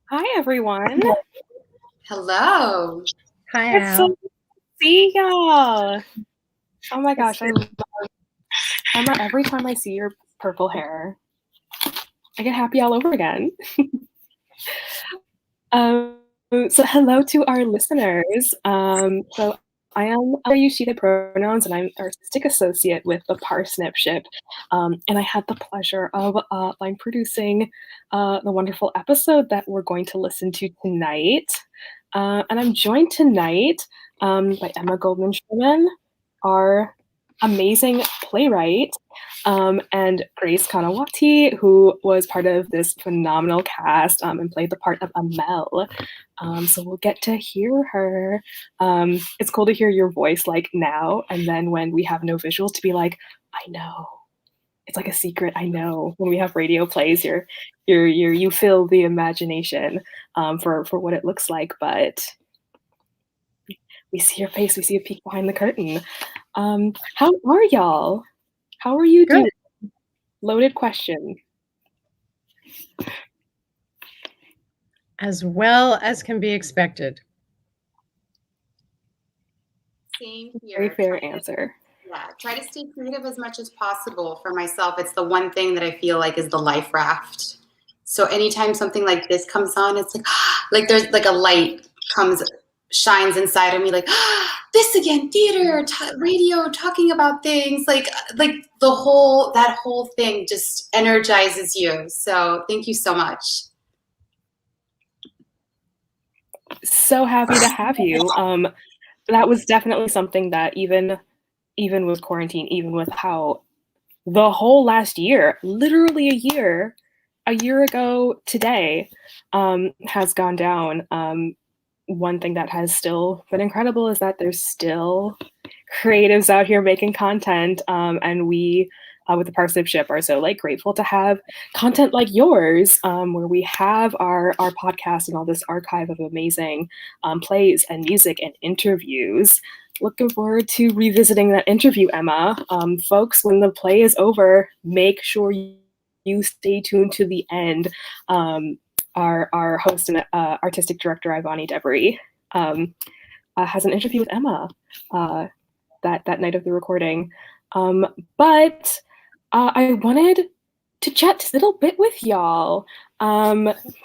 Hi, everyone. Hello. Hi, It's so Al. good to see y'all. Oh my gosh, I love Emma. Every time I see your purple hair, I get happy all over again. So hello to our listeners. So I am use she, they pronouns, and I'm artistic associate with the Parsnip ship. And I had the pleasure of line producing the wonderful episode that we're going to listen to tonight. And I'm joined tonight by Emma Goldman-Sherman, our amazing playwright, and Grace Canahuati, who was part of this phenomenal cast and played the part of Amel. So we'll get to hear her. It's cool to hear your voice like now, and then when we have no visuals to be like, I know. It's like a secret. I know when we have radio plays, you fill the imagination for what it looks like, but we see your face, we see a peek behind the curtain. How are y'all? How are you Good. doing? Loaded question. As well as can be expected. Same here. Very fair answer. Try to stay creative as much as possible for myself. It's the one thing that I feel like is the life raft. So anytime something like this comes on, it's like there's like a light shines inside of me, like this again, theater, radio, talking about things, like that whole thing just energizes you. So thank you so much. So happy to have you. That was definitely something that even with quarantine, even with how the whole last year, literally a year ago today, has gone down. One thing that has still been incredible is that there's still creatives out here making content, and we with the Parsnip ship are so like grateful to have content like yours, where we have our podcast and all this archive of amazing plays and music and interviews. Looking forward to revisiting that interview, Emma. Folks, when the play is over, make sure you stay tuned to the end. Our host and artistic director, Ivani Debris, has an interview with Emma that night of the recording. But I wanted to chat a little bit with y'all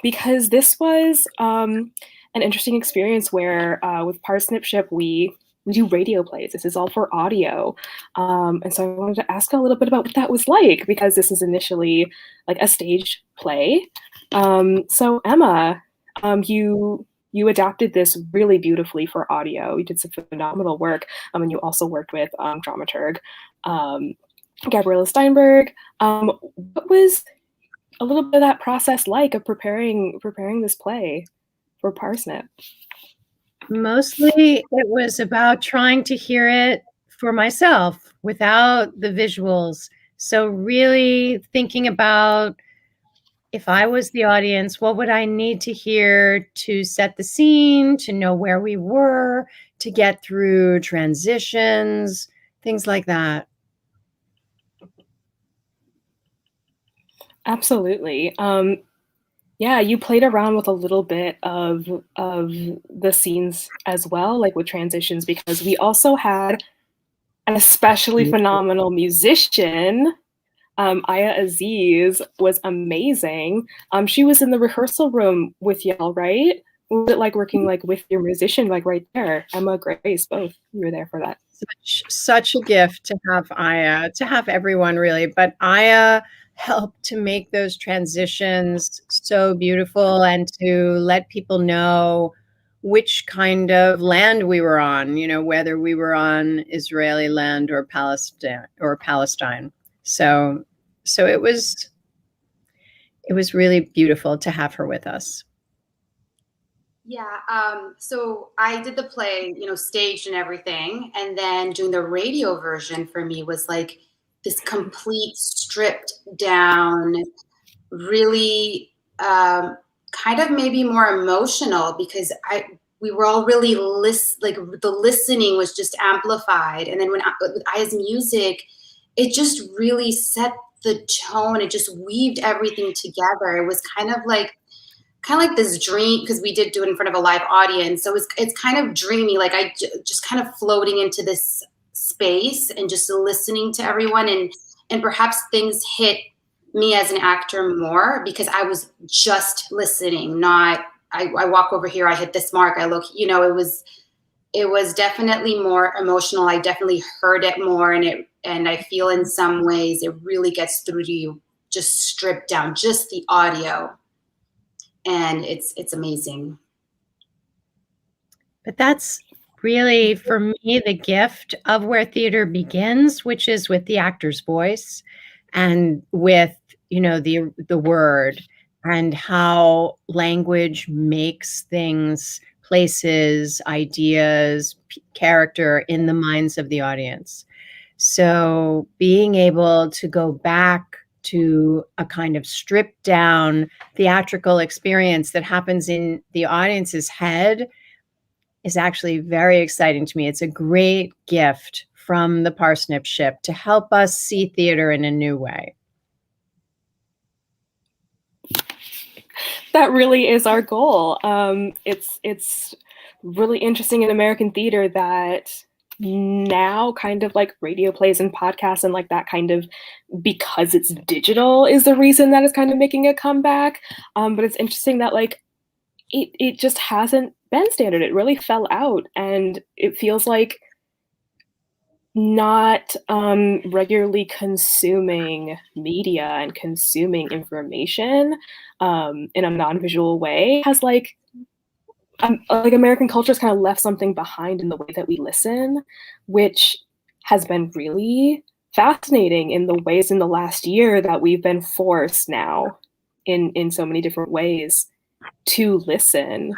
because this was an interesting experience where with Parsnip Ship, we do radio plays. This is all for audio. And so I wanted to ask a little bit about what that was like, because this is initially like a stage play. So Emma, you adapted this really beautifully for audio. You did some phenomenal work. And you also worked with dramaturg Gabriella Steinberg. What was a little bit of that process like of preparing this play for Parsnip? Mostly it was about trying to hear it for myself without the visuals. So really thinking about, if I was the audience, what would I need to hear to set the scene, to know where we were, to get through transitions, things like that. Absolutely. Yeah, you played around with a little bit of the scenes as well, like with transitions, because we also had an especially phenomenal musician. Aya Aziz was amazing. She was in the rehearsal room with y'all, right? Was it like working like with your musician, like right there? Emma, Grace, both. You were there for that. Such a gift to have Aya, to have everyone really, but Aya helped to make those transitions so beautiful and to let people know which kind of land we were on, you know, whether we were on Israeli land or Palestine. So it was really beautiful to have her with us. Yeah, so I did the play, staged and everything. And then doing the radio version for me was like this complete stripped down, really kind of maybe more emotional, because we were all really like the listening was just amplified. And then with Aya's music, it just really set the tone. It just weaved everything together. It was kind of like kind of like this dream, because we did do it in front of a live audience. So it's kind of dreamy. Like just kind of floating into this space and just listening to everyone, and perhaps things hit me as an actor more because I was just listening, not I walk over here, I hit this mark, I look, you know, it was definitely more emotional. I definitely heard it more, and I feel in some ways it really gets through to you, just stripped down, just the audio. And it's amazing. But that's really, for me, the gift of where theater begins, which is with the actor's voice and with, you know, the word and how language makes things, places, ideas, character in the minds of the audience. So being able to go back to a kind of stripped down theatrical experience that happens in the audience's head is actually very exciting to me. It's a great gift from the Parsnip ship to help us see theater in a new way. That really is our goal. It's really interesting in American theater that now kind of like radio plays and podcasts and like that kind of, because it's digital, is the reason that it's kind of making a comeback. But it's interesting that like it just hasn't been standard. It really fell out, and it feels like not regularly consuming media and consuming information in a non-visual way has like American culture has kind of left something behind in the way that we listen, which has been really fascinating in the ways in the last year that we've been forced now in so many different ways to listen.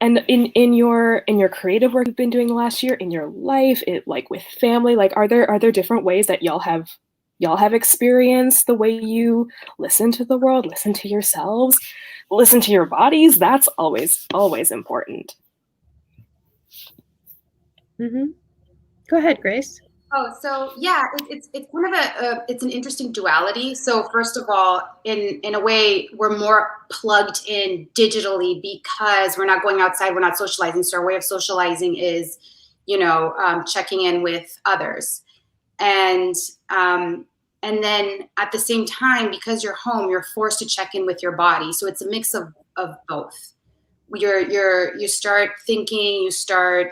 And in your creative work you've been doing the last year, in your life, like with family, like are there different ways that y'all have experienced the way you listen to the world, listen to yourselves, listen to your bodies? That's always important. Mm-hmm. Go ahead, Grace. Oh, so yeah, it's kind of it's an interesting duality. So first of all, in a way, we're more plugged in digitally because we're not going outside, we're not socializing. So our way of socializing is, you know, checking in with others, and then at the same time, because you're home, you're forced to check in with your body. So it's a mix of both. You start thinking, you start.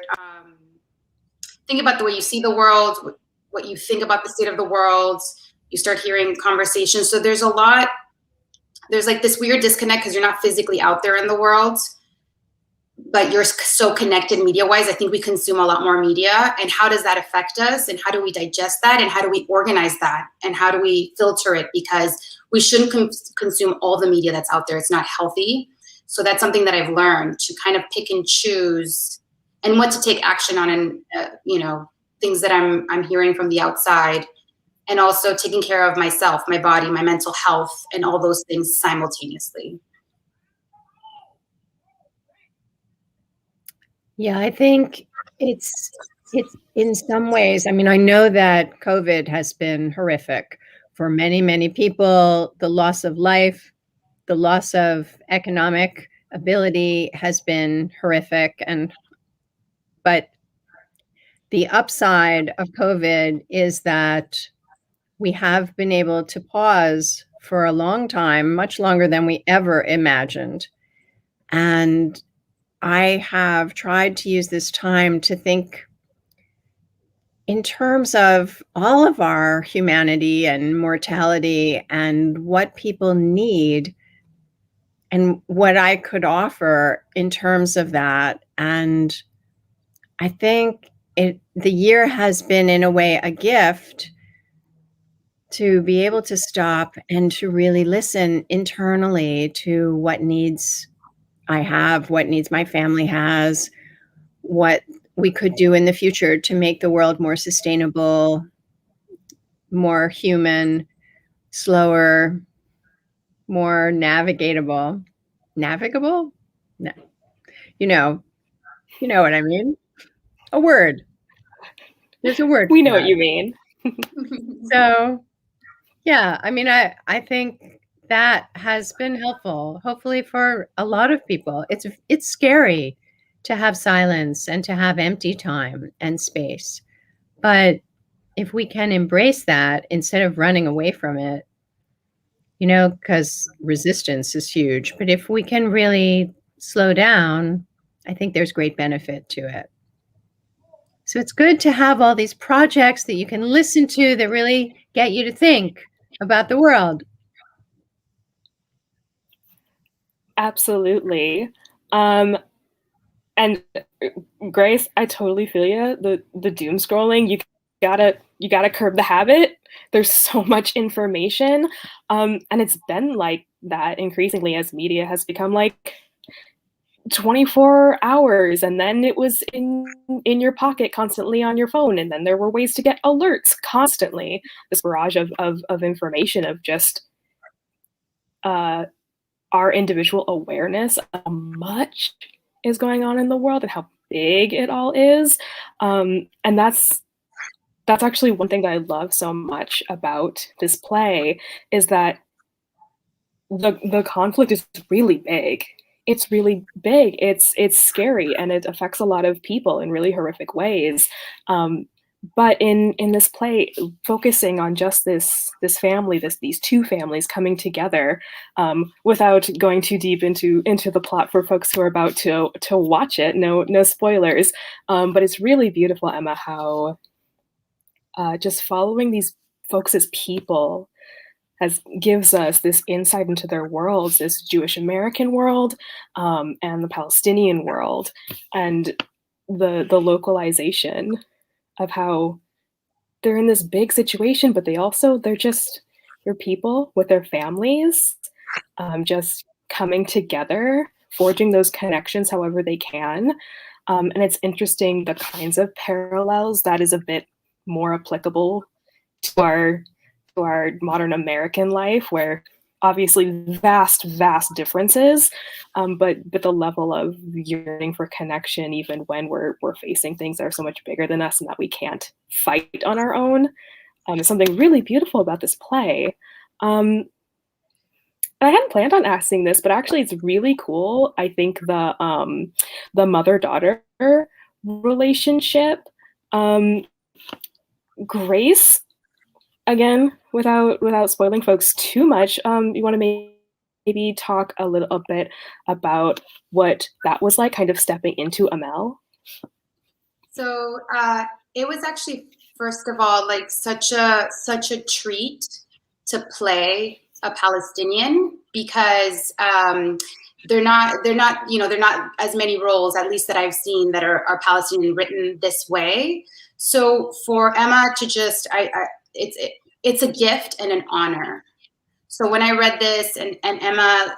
Think about the way you see the world, what you think about the state of the world. You start hearing conversations. So there's like this weird disconnect because you're not physically out there in the world, but you're so connected media-wise. I think we consume a lot more media. And how does that affect us? And how do we digest that? And how do we organize that? And how do we filter it? Because we shouldn't consume all the media that's out there. It's not healthy. So that's something that I've learned, to kind of pick and choose and what to take action on, and you know, things that I'm hearing from the outside, and also taking care of myself, my body, my mental health, and all those things simultaneously. Yeah, I think it's in some ways, I mean, I know that COVID has been horrific for many, many people. The loss of life, the loss of economic ability has been horrific, but the upside of COVID is that we have been able to pause for a long time, much longer than we ever imagined. And I have tried to use this time to think in terms of all of our humanity and mortality and what people need and what I could offer in terms of that. And I think the year has been, in a way, a gift to be able to stop and to really listen internally to what needs I have, what needs my family has, what we could do in the future to make the world more sustainable, more human, slower, more navigatable. Navigable? No. You know what I mean? A word. There's a word. We know what you mean. So, yeah, I mean, I think that has been helpful, hopefully for a lot of people. It's scary to have silence and to have empty time and space. But if we can embrace that instead of running away from it, because resistance is huge. But if we can really slow down, I think there's great benefit to it. So it's good to have all these projects that you can listen to that really get you to think about the world. Absolutely. And Grace, I totally feel you. The doom scrolling, you gotta curb the habit. There's so much information, and it's been like that increasingly as media has become like 24 hours, and then it was in your pocket constantly on your phone, and then there were ways to get alerts constantly. This barrage of information of just our individual awareness of how much is going on in the world and how big it all is, and that's actually one thing that I love so much about this play is that the conflict is really big. It's really big. It's scary, and it affects a lot of people in really horrific ways. But in this play, focusing on just this family, these two families coming together, without going too deep into the plot for folks who are about to watch it. No spoilers. But it's really beautiful, Emma, how just following these folks as people gives us this insight into their worlds, this Jewish American world, and the Palestinian world, and the localization of how they're in this big situation, but they're people with their families, just coming together, forging those connections however they can. And it's interesting the kinds of parallels that is a bit more applicable to our modern American life, where obviously vast differences, but the level of yearning for connection, even when we're facing things that are so much bigger than us and that we can't fight on our own, is something really beautiful about this play. And I hadn't planned on asking this, but actually it's really cool. I think the mother-daughter relationship, Grace, again, without spoiling folks too much, you want to maybe talk a little bit about what that was like, kind of stepping into Amel? So it was actually, first of all, like such a treat to play a Palestinian, because they're not as many roles, at least that I've seen, that are Palestinian written this way. So for Emma to just, it's a gift and an honor. So when I read this and Emma,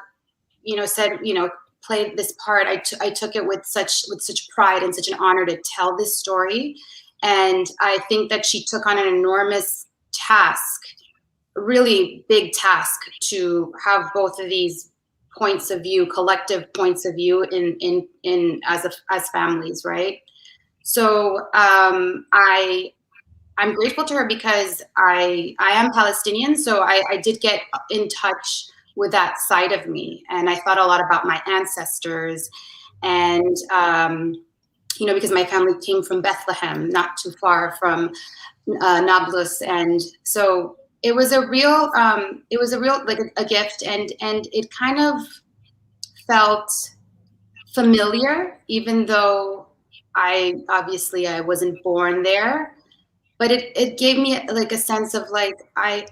said, play this part, I took it with such pride and such an honor to tell this story. And I think that she took on an enormous task, really big task, to have both of these points of view, collective points of view in as families, right? So I'm grateful to her, because I am Palestinian, so I did get in touch with that side of me, and I thought a lot about my ancestors, and because my family came from Bethlehem, not too far from Nablus, and so it was a real like a gift, and it kind of felt familiar, even though I wasn't born there. But it gave me like a sense of like, I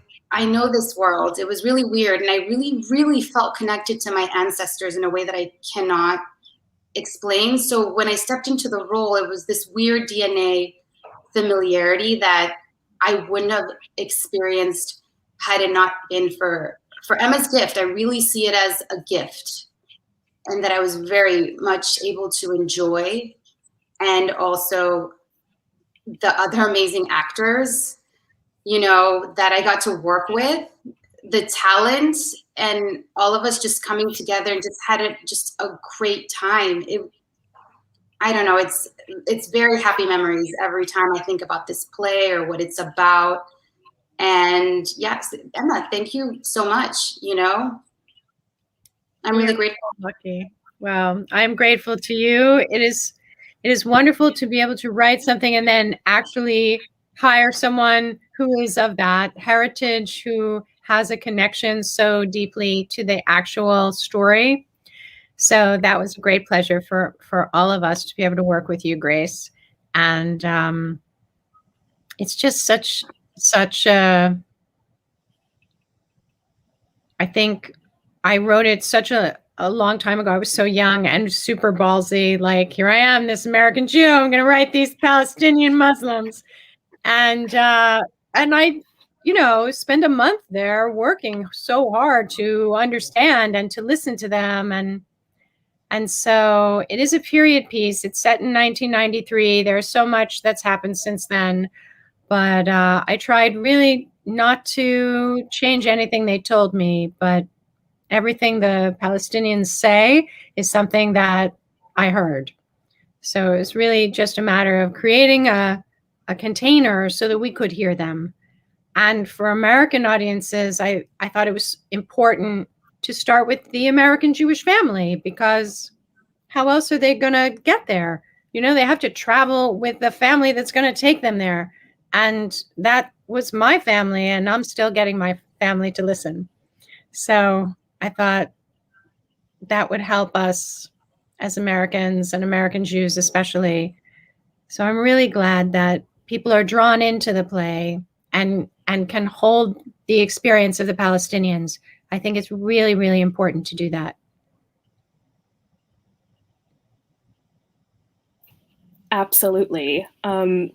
know this world. It was really weird. And I really, really felt connected to my ancestors in a way that I cannot explain. So when I stepped into the role, it was this weird DNA familiarity that I wouldn't have experienced had it not been for Emma's gift. I really see it as a gift, and that I was very much able to enjoy. And also the other amazing actors, that I got to work with, the talent, and all of us just coming together and just had a great time. I don't know, it's very happy memories every time I think about this play or what it's about. And yes, Emma, thank you so much. I'm really grateful. Lucky. Well, I'm grateful to you. It is wonderful to be able to write something and then actually hire someone who is of that heritage, who has a connection so deeply to the actual story. So that was a great pleasure for all of us to be able to work with you, Grace. And it's just such a, I think I wrote it such a long time ago. I was so young and super ballsy. Like, here I am, this American Jew. I'm going to write these Palestinian Muslims, and I, spend a month there working so hard to understand and to listen to them, and so it is a period piece. It's set in 1993. There's so much that's happened since then, but I tried really not to change anything they told me, but everything the Palestinians say is something that I heard. So it's really just a matter of creating a container so that we could hear them. And for American audiences, I thought it was important to start with the American Jewish family, because how else are they going to get there? They have to travel with the family that's going to take them there. And that was my family, and I'm still getting my family to listen. So I thought that would help us as Americans and American Jews especially. So I'm really glad that people are drawn into the play and can hold the experience of the Palestinians. I think it's really, really important to do that. Absolutely. And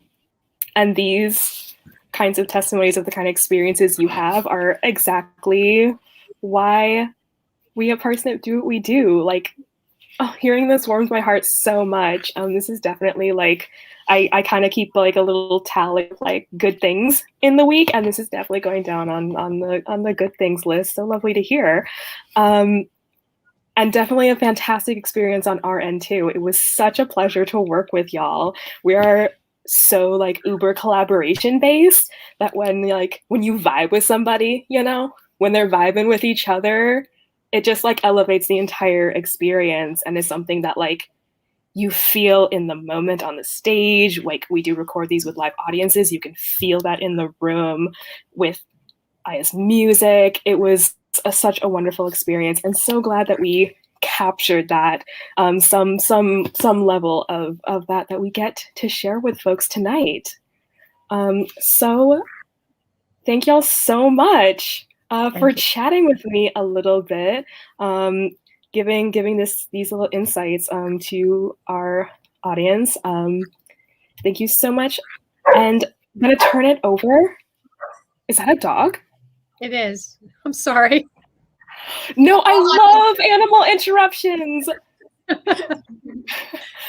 these kinds of testimonies of the kind of experiences you have are exactly why we at Parsnip do what we do. Like, hearing this warms my heart so much. This is definitely like, I kind of keep like a little tally of like good things in the week, and this is definitely going down on the good things list. So lovely to hear. And definitely a fantastic experience on our end too. It was such a pleasure to work with y'all. We are so like uber collaboration based that when you vibe with somebody, when they're vibing with each other, it just like elevates the entire experience and is something that like you feel in the moment on the stage. Like, we do record these with live audiences. You can feel that in the room with Aya's music. It was such a wonderful experience, and so glad that we captured that, some level of that we get to share with folks tonight. So thank y'all so much for chatting with me a little bit, giving these little insights to our audience. Thank you so much, and I'm gonna turn it over. Is that a dog? It is. I'm sorry. No, I love animal interruptions.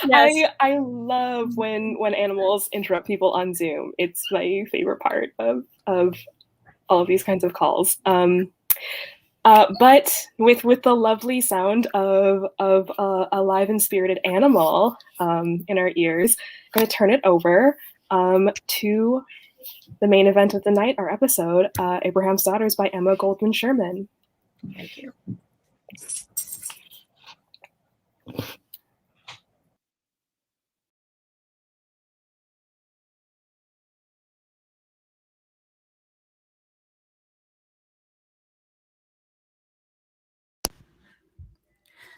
Yes. I love when animals interrupt people on Zoom. It's my favorite part of all of these kinds of calls. But with the lovely sound of a live and spirited animal in our ears, I'm going to turn it over to the main event of the night, our episode, Abraham's Daughters by Emma Goldman-Sherman. Thank you.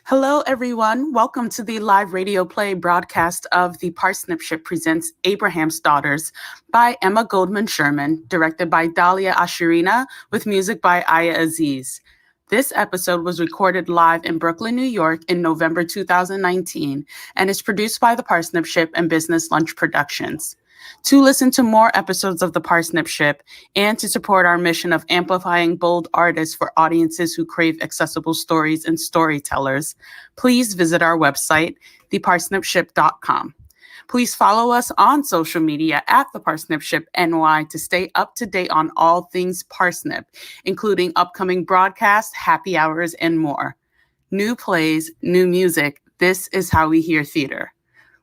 Hello, everyone. Welcome to the live radio play broadcast of the Parsnip Ship presents Abraham's Daughters by Emma Goldman-Sherman, directed by Dalia Ashurina, with music by Aya Aziz. This episode was recorded live in Brooklyn, New York in November 2019 and is produced by the Parsnip Ship and Business Lunch Productions. To listen to more episodes of the Parsnip Ship and to support our mission of amplifying bold artists for audiences who crave accessible stories and storytellers, please visit our website, theparsnipship.com. Please follow us on social media at The Parsnip Ship NY to stay up to date on all things Parsnip, including upcoming broadcasts, happy hours, and more. New plays, new music. This is how we hear theater.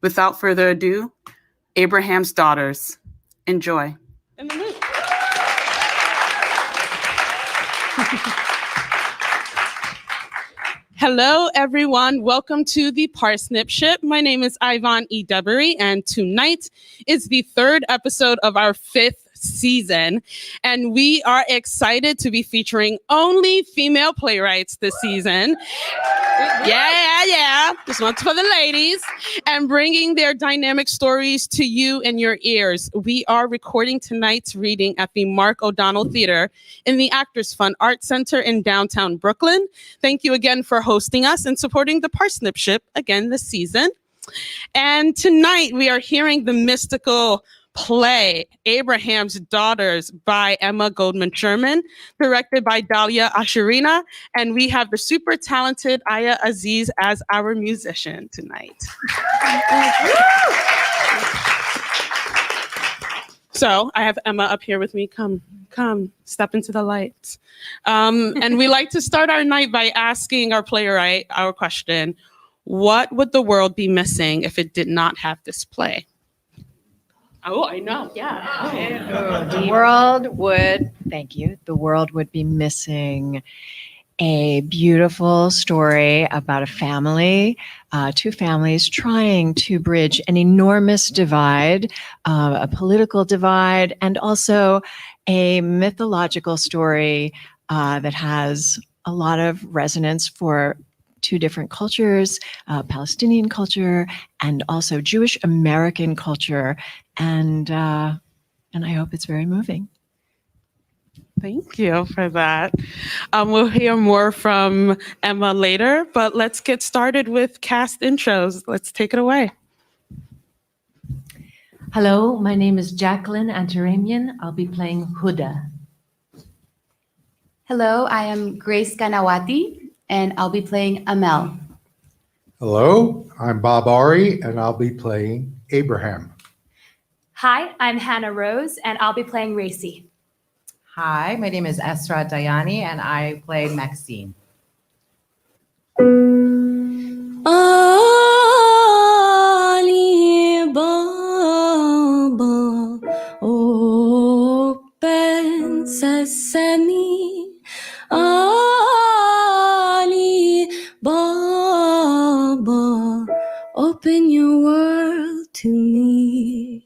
Without further ado, Abraham's Daughters. Enjoy. In the loop. Hello, everyone. Welcome to the Parsnip Ship. My name is Yvonne E. Debery, and tonight is the third episode of our 5th season. And we are excited to be featuring only female playwrights this season. Yeah. This one's for the ladies. And bringing their dynamic stories to you in your ears. We are recording tonight's reading at the Mark O'Donnell Theater in the Actors Fund Art Center in downtown Brooklyn. Thank you again for hosting us and supporting the Parsnip Ship again this season. And tonight we are hearing the mystical play, Abraham's Daughters by Emma Goldman-Sherman, directed by Dalia Ashurina. And we have the super talented Aya Aziz as our musician tonight. So I have Emma up here with me. Come, step into the light. And we like to start our night by asking our playwright our question: what would the world be missing if it did not have this play? Oh, I know. Yeah. The world would, thank you, the world would be missing a beautiful story about a family, two families trying to bridge an enormous divide, a political divide, and also a mythological story that has a lot of resonance for two different cultures, Palestinian culture and also Jewish American culture. And I hope it's very moving. Thank you for that. We'll hear more from Emma later, but let's get started with cast intros. Let's take it away. Hello, my name is Jacqueline Antaramian. I'll be playing Huda. Hello, I am Grace Canahuati, and I'll be playing Amel. Hello, I'm Bob Ari, and I'll be playing Abraham. Hi, I'm Hannah Roze, and I'll be playing Racie. Hi, my name is Esra Dayani, and I play Maxine. Ali Baba, open sesame. Ali Baba, open your world to me.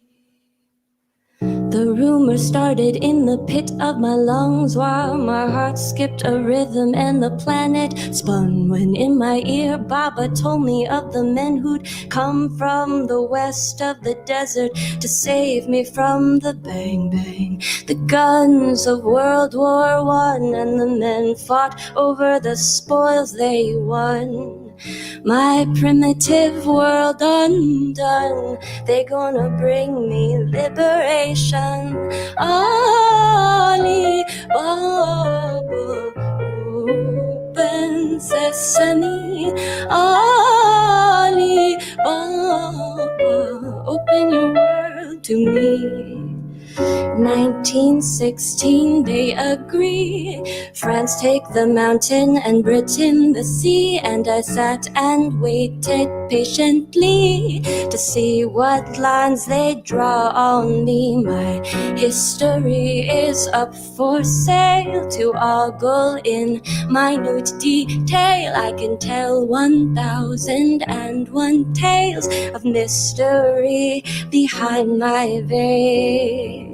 The rumor started in the pit of my lungs while my heart skipped a rhythm and the planet spun. When in my ear Baba told me of the men who'd come from the west of the desert to save me from the bang bang, the guns of World War I, and the men fought over the spoils they won. My primitive world undone, they gonna bring me liberation. Ali Baba, open sesame. Ali Baba, open your world to me. 1916, they agree. France take the mountain and Britain the sea. And I sat and waited patiently to see what lines they draw on me. My history is up for sale to ogle in minute detail. I can tell 1,001 tales of mystery behind my veil.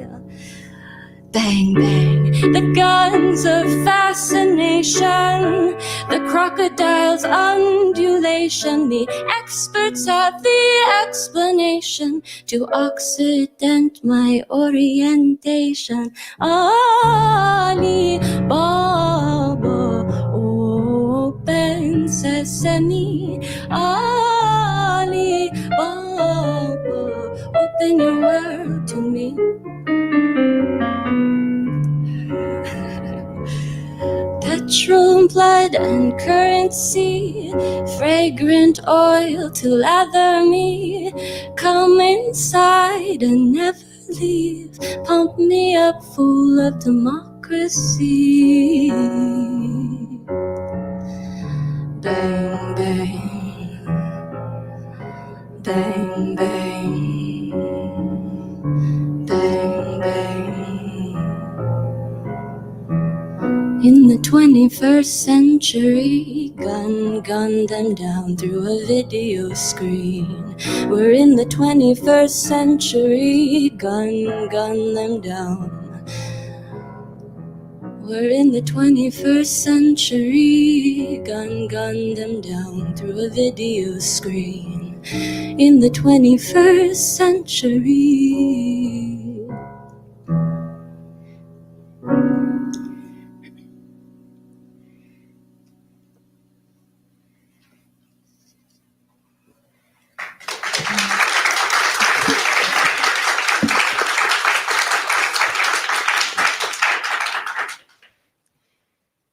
Bang, bang, the guns of fascination, the crocodile's undulation. The experts have the explanation to Occident my orientation. Ali Baba, open sesame. Ali Baba, open your world to me. Petrol, blood, and currency, fragrant oil to lather me. Come inside and never leave. Pump me up full of democracy. Bang, bang, bang, bang, bang, bang. In the the 21st century, gun them down through a video screen. We're in the 21st century, gun them down. We're in the 21st century, gun them down through a video screen. In the 21st century.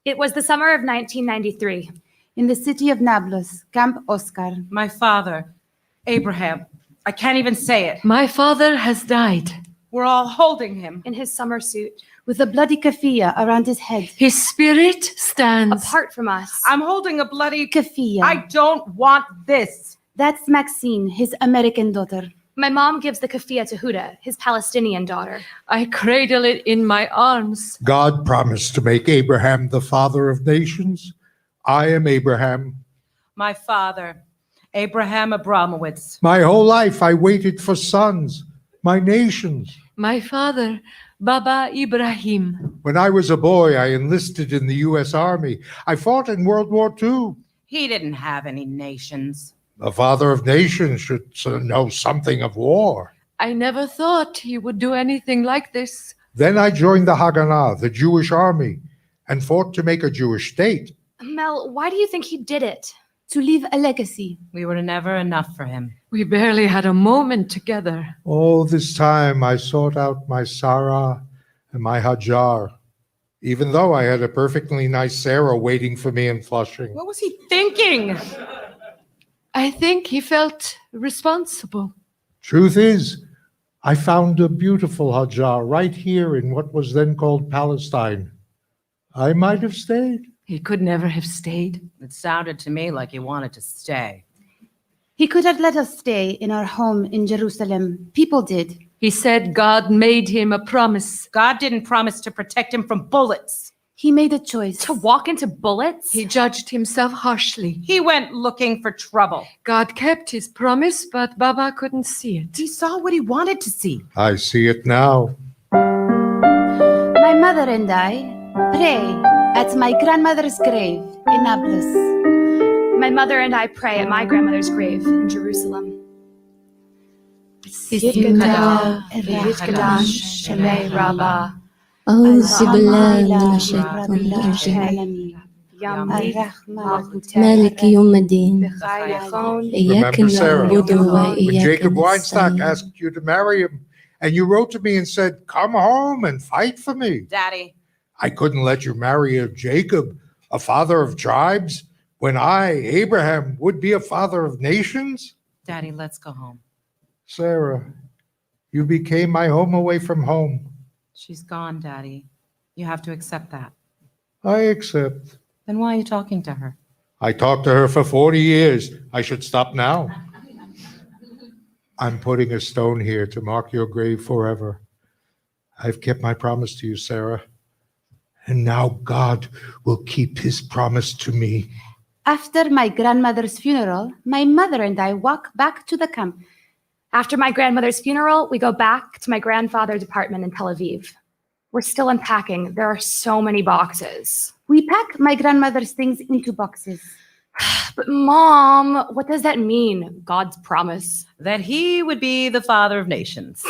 It was the summer of 1993. In the city of Nablus, Camp Oscar. My father, Abraham. I can't even say it. My father has died. We're all holding him. In his summer suit. With a bloody keffiyeh around his head. His spirit stands apart from us. I'm holding a bloody keffiyeh. I don't want this. That's Maxine, his American daughter. My mom gives the keffiyeh to Huda, his Palestinian daughter. I cradle it in my arms. God promised to make Abraham the father of nations. I am Abraham. My father, Abraham Abramowitz. My whole life I waited for sons, my nations. My father, Baba Ibrahim. When I was a boy, I enlisted in the U.S. Army. I fought in World War II. He didn't have any nations. The father of nations should know something of war. I never thought he would do anything like this. Then I joined the Haganah, the Jewish army, and fought to make a Jewish state. Mel, why do you think he did it? To leave a legacy. We were never enough for him. We barely had a moment together. All this time I sought out my Sarah and my Haajar, even though I had a perfectly nice Sarah waiting for me in Flushing. What was he thinking? I think he felt responsible. Truth is, I found a beautiful Haajar right here in what was then called Palestine. I might have stayed. He could never have stayed. It sounded to me like he wanted to stay. He could have let us stay in our home in Jerusalem. People did. He said God made him a promise. God didn't promise to protect him from bullets. He made a choice. To walk into bullets? He judged himself harshly. He went looking for trouble. God kept his promise, but Baba couldn't see it. He saw what he wanted to see. I see it now. My mother and I pray at my grandmother's grave in Nablus. My mother and I pray at my grandmother's grave in Jerusalem. أعوذ بالله من الشيطان الرجيم مالك يوم الدين إياك نعبد When وإياك Jacob Weinstock نستعين asked you to marry him, and you wrote to me and said, come home and fight for me. Daddy. I couldn't let you marry a Jacob, a father of tribes, when I, Abraham, would be a father of nations. Daddy, let's go home. Sarah, you became my home away from home. She's gone, Daddy. You have to accept that. I accept. Then why are you talking to her? I talked to her for 40 years. I should stop now. I'm putting a stone here to mark your grave forever. I've kept my promise to you, Sarah. And now God will keep his promise to me. After my grandmother's funeral, my mother and I walk back to the camp. After my grandmother's funeral, we go back to my grandfather's apartment in Tel Aviv. We're still unpacking. There are so many boxes. We pack my grandmother's things into boxes. But Mom, what does that mean? God's promise. That he would be the father of nations.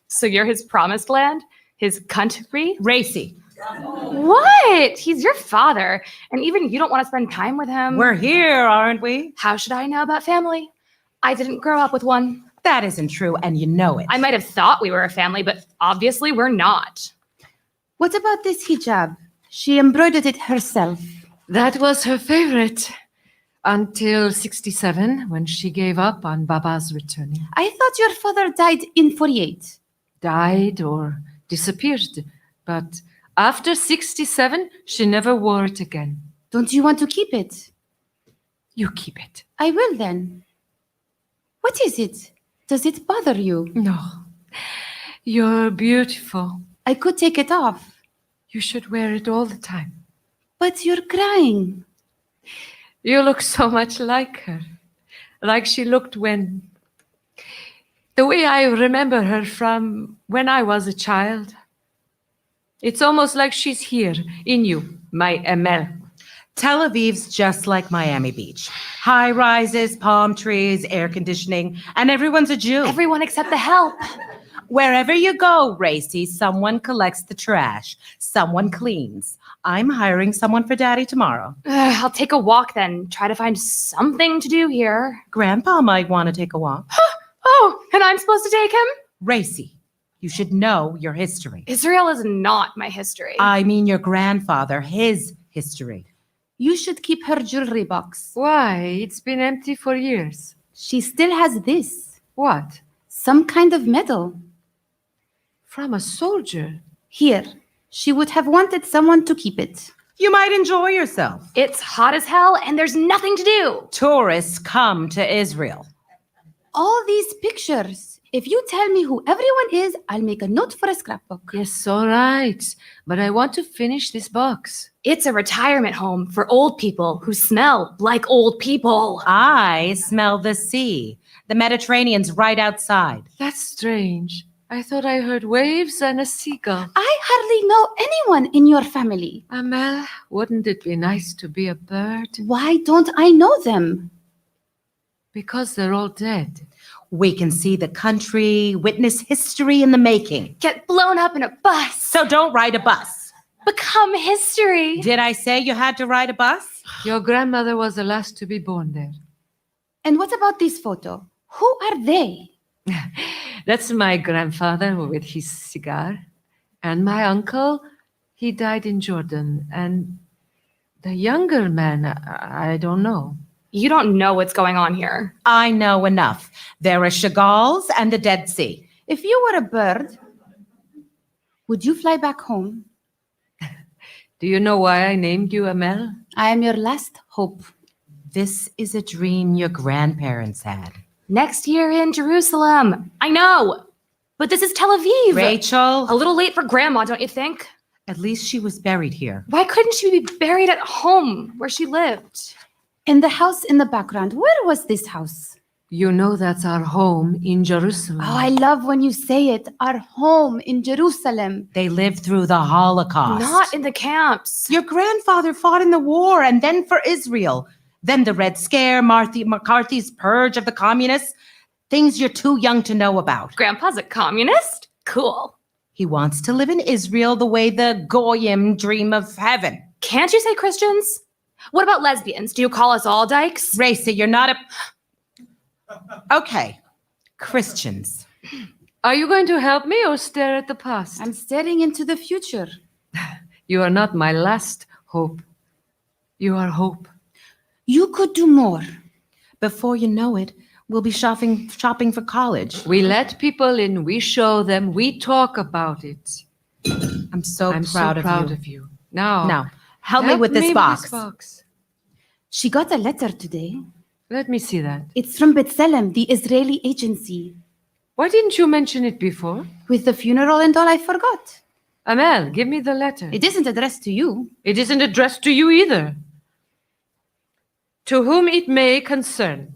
So you're his promised land? His country? Racie. What? He's your father. And even you don't want to spend time with him. We're here, aren't we? How should I know about family? I didn't grow up with one. That isn't true, and you know it. I might have thought we were a family, but obviously we're not. What about this hijab? She embroidered it herself. That was her favorite. Until 67, when she gave up on Baba's returning. I thought your father died in 48. Died or disappeared. But after 67, she never wore it again. Don't you want to keep it? You keep it. I will then. What is it? Does it bother you? No. You're beautiful. I could take it off. You should wear it all the time. But you're crying. You look so much like her. Like she looked the way I remember her from when I was a child. It's almost like she's here in you, my Emel. Tel Aviv's just like Miami Beach. High rises, palm trees, air conditioning, and everyone's a Jew. Everyone except the help. Wherever you go, Racie, someone collects the trash, someone cleans. I'm hiring someone for Daddy tomorrow. I'll take a walk then. Try to find something to do here. Grandpa might want to take a walk. Oh, and I'm supposed to take him? Racie, you should know your history. Israel is not my history. I mean your grandfather, his history. You should keep her jewelry box. Why? It's been empty for years. She still has this. What? Some kind of medal. From a soldier? Here. She would have wanted someone to keep it. You might enjoy yourself. It's hot as hell and there's nothing to do. Tourists come to Israel. All these pictures. If you tell me who everyone is, I'll make a note for a scrapbook. Yes, all right. But I want to finish this box. It's a retirement home for old people who smell like old people. I smell the sea. The Mediterranean's right outside. That's strange. I thought I heard waves and a seagull. I hardly know anyone in your family. Amel, wouldn't it be nice to be a bird? Why don't I know them? Because they're all dead. We can see the country, witness history in the making. Get blown up in a bus. So don't ride a bus. Become history. Did I say you had to ride a bus? Your grandmother was the last to be born there. And what about this photo? Who are they? That's my grandfather with his cigar. And my uncle, he died in Jordan. And the younger man, I don't know. You don't know what's going on here. I know enough. There are Chagalls and the Dead Sea. If you were a bird, would you fly back home? Do you know why I named you Amel? I am your last hope. This is a dream your grandparents had. Next year in Jerusalem. I know. But this is Tel Aviv. Rachel. A little late for grandma, don't you think? At least she was buried here. Why couldn't she be buried at home where she lived? In the house in the background. Where was this house? You know that's our home in Jerusalem. Oh, I love when you say it. Our home in Jerusalem. They lived through the Holocaust. Not in the camps. Your grandfather fought in the war and then for Israel. Then the Red Scare, McCarthy's purge of the communists. Things you're too young to know about. Grandpa's a communist? Cool. He wants to live in Israel the way the Goyim dream of heaven. Can't you say Christians? What about lesbians? Do you call us all dykes? Racie, you're not a... Okay, Christians. Are you going to help me or stare at the past? I'm staring into the future. You are not my last hope. You are hope. You could do more. Before you know it, we'll be shopping for college. We let people in, we show them, we talk about it. I'm so proud of you. Now, help me with this box. She got a letter today. Let me see that. It's from B'Tselem, the Israeli agency. Why didn't you mention it before? With the funeral and all, I forgot. Amel, give me the letter. It isn't addressed to you. It isn't addressed to you either. To whom it may concern,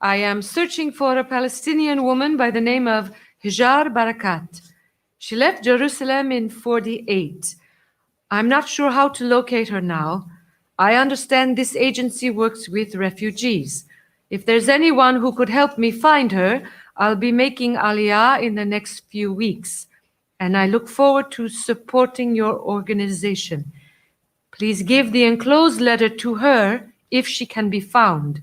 I am searching for a Palestinian woman by the name of Haajar Barakat. She left Jerusalem in 1948. I'm not sure how to locate her now. I understand this agency works with refugees. If there's anyone who could help me find her, I'll be making Aliyah in the next few weeks, and I look forward to supporting your organization. Please give the enclosed letter to her if she can be found.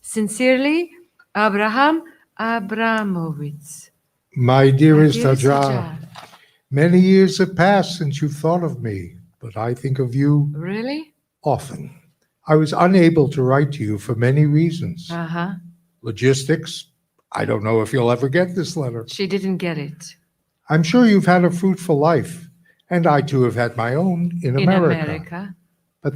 Sincerely, Abraham Abramovitz. My dearest Dearest Haajar, many years have passed since you thought of me, but I think of you Really? often. I was unable to write to you for many reasons. Logistics. I don't know if you'll ever get this letter. She didn't get it. I'm sure you've had a fruitful life, and I too have had my own in America. But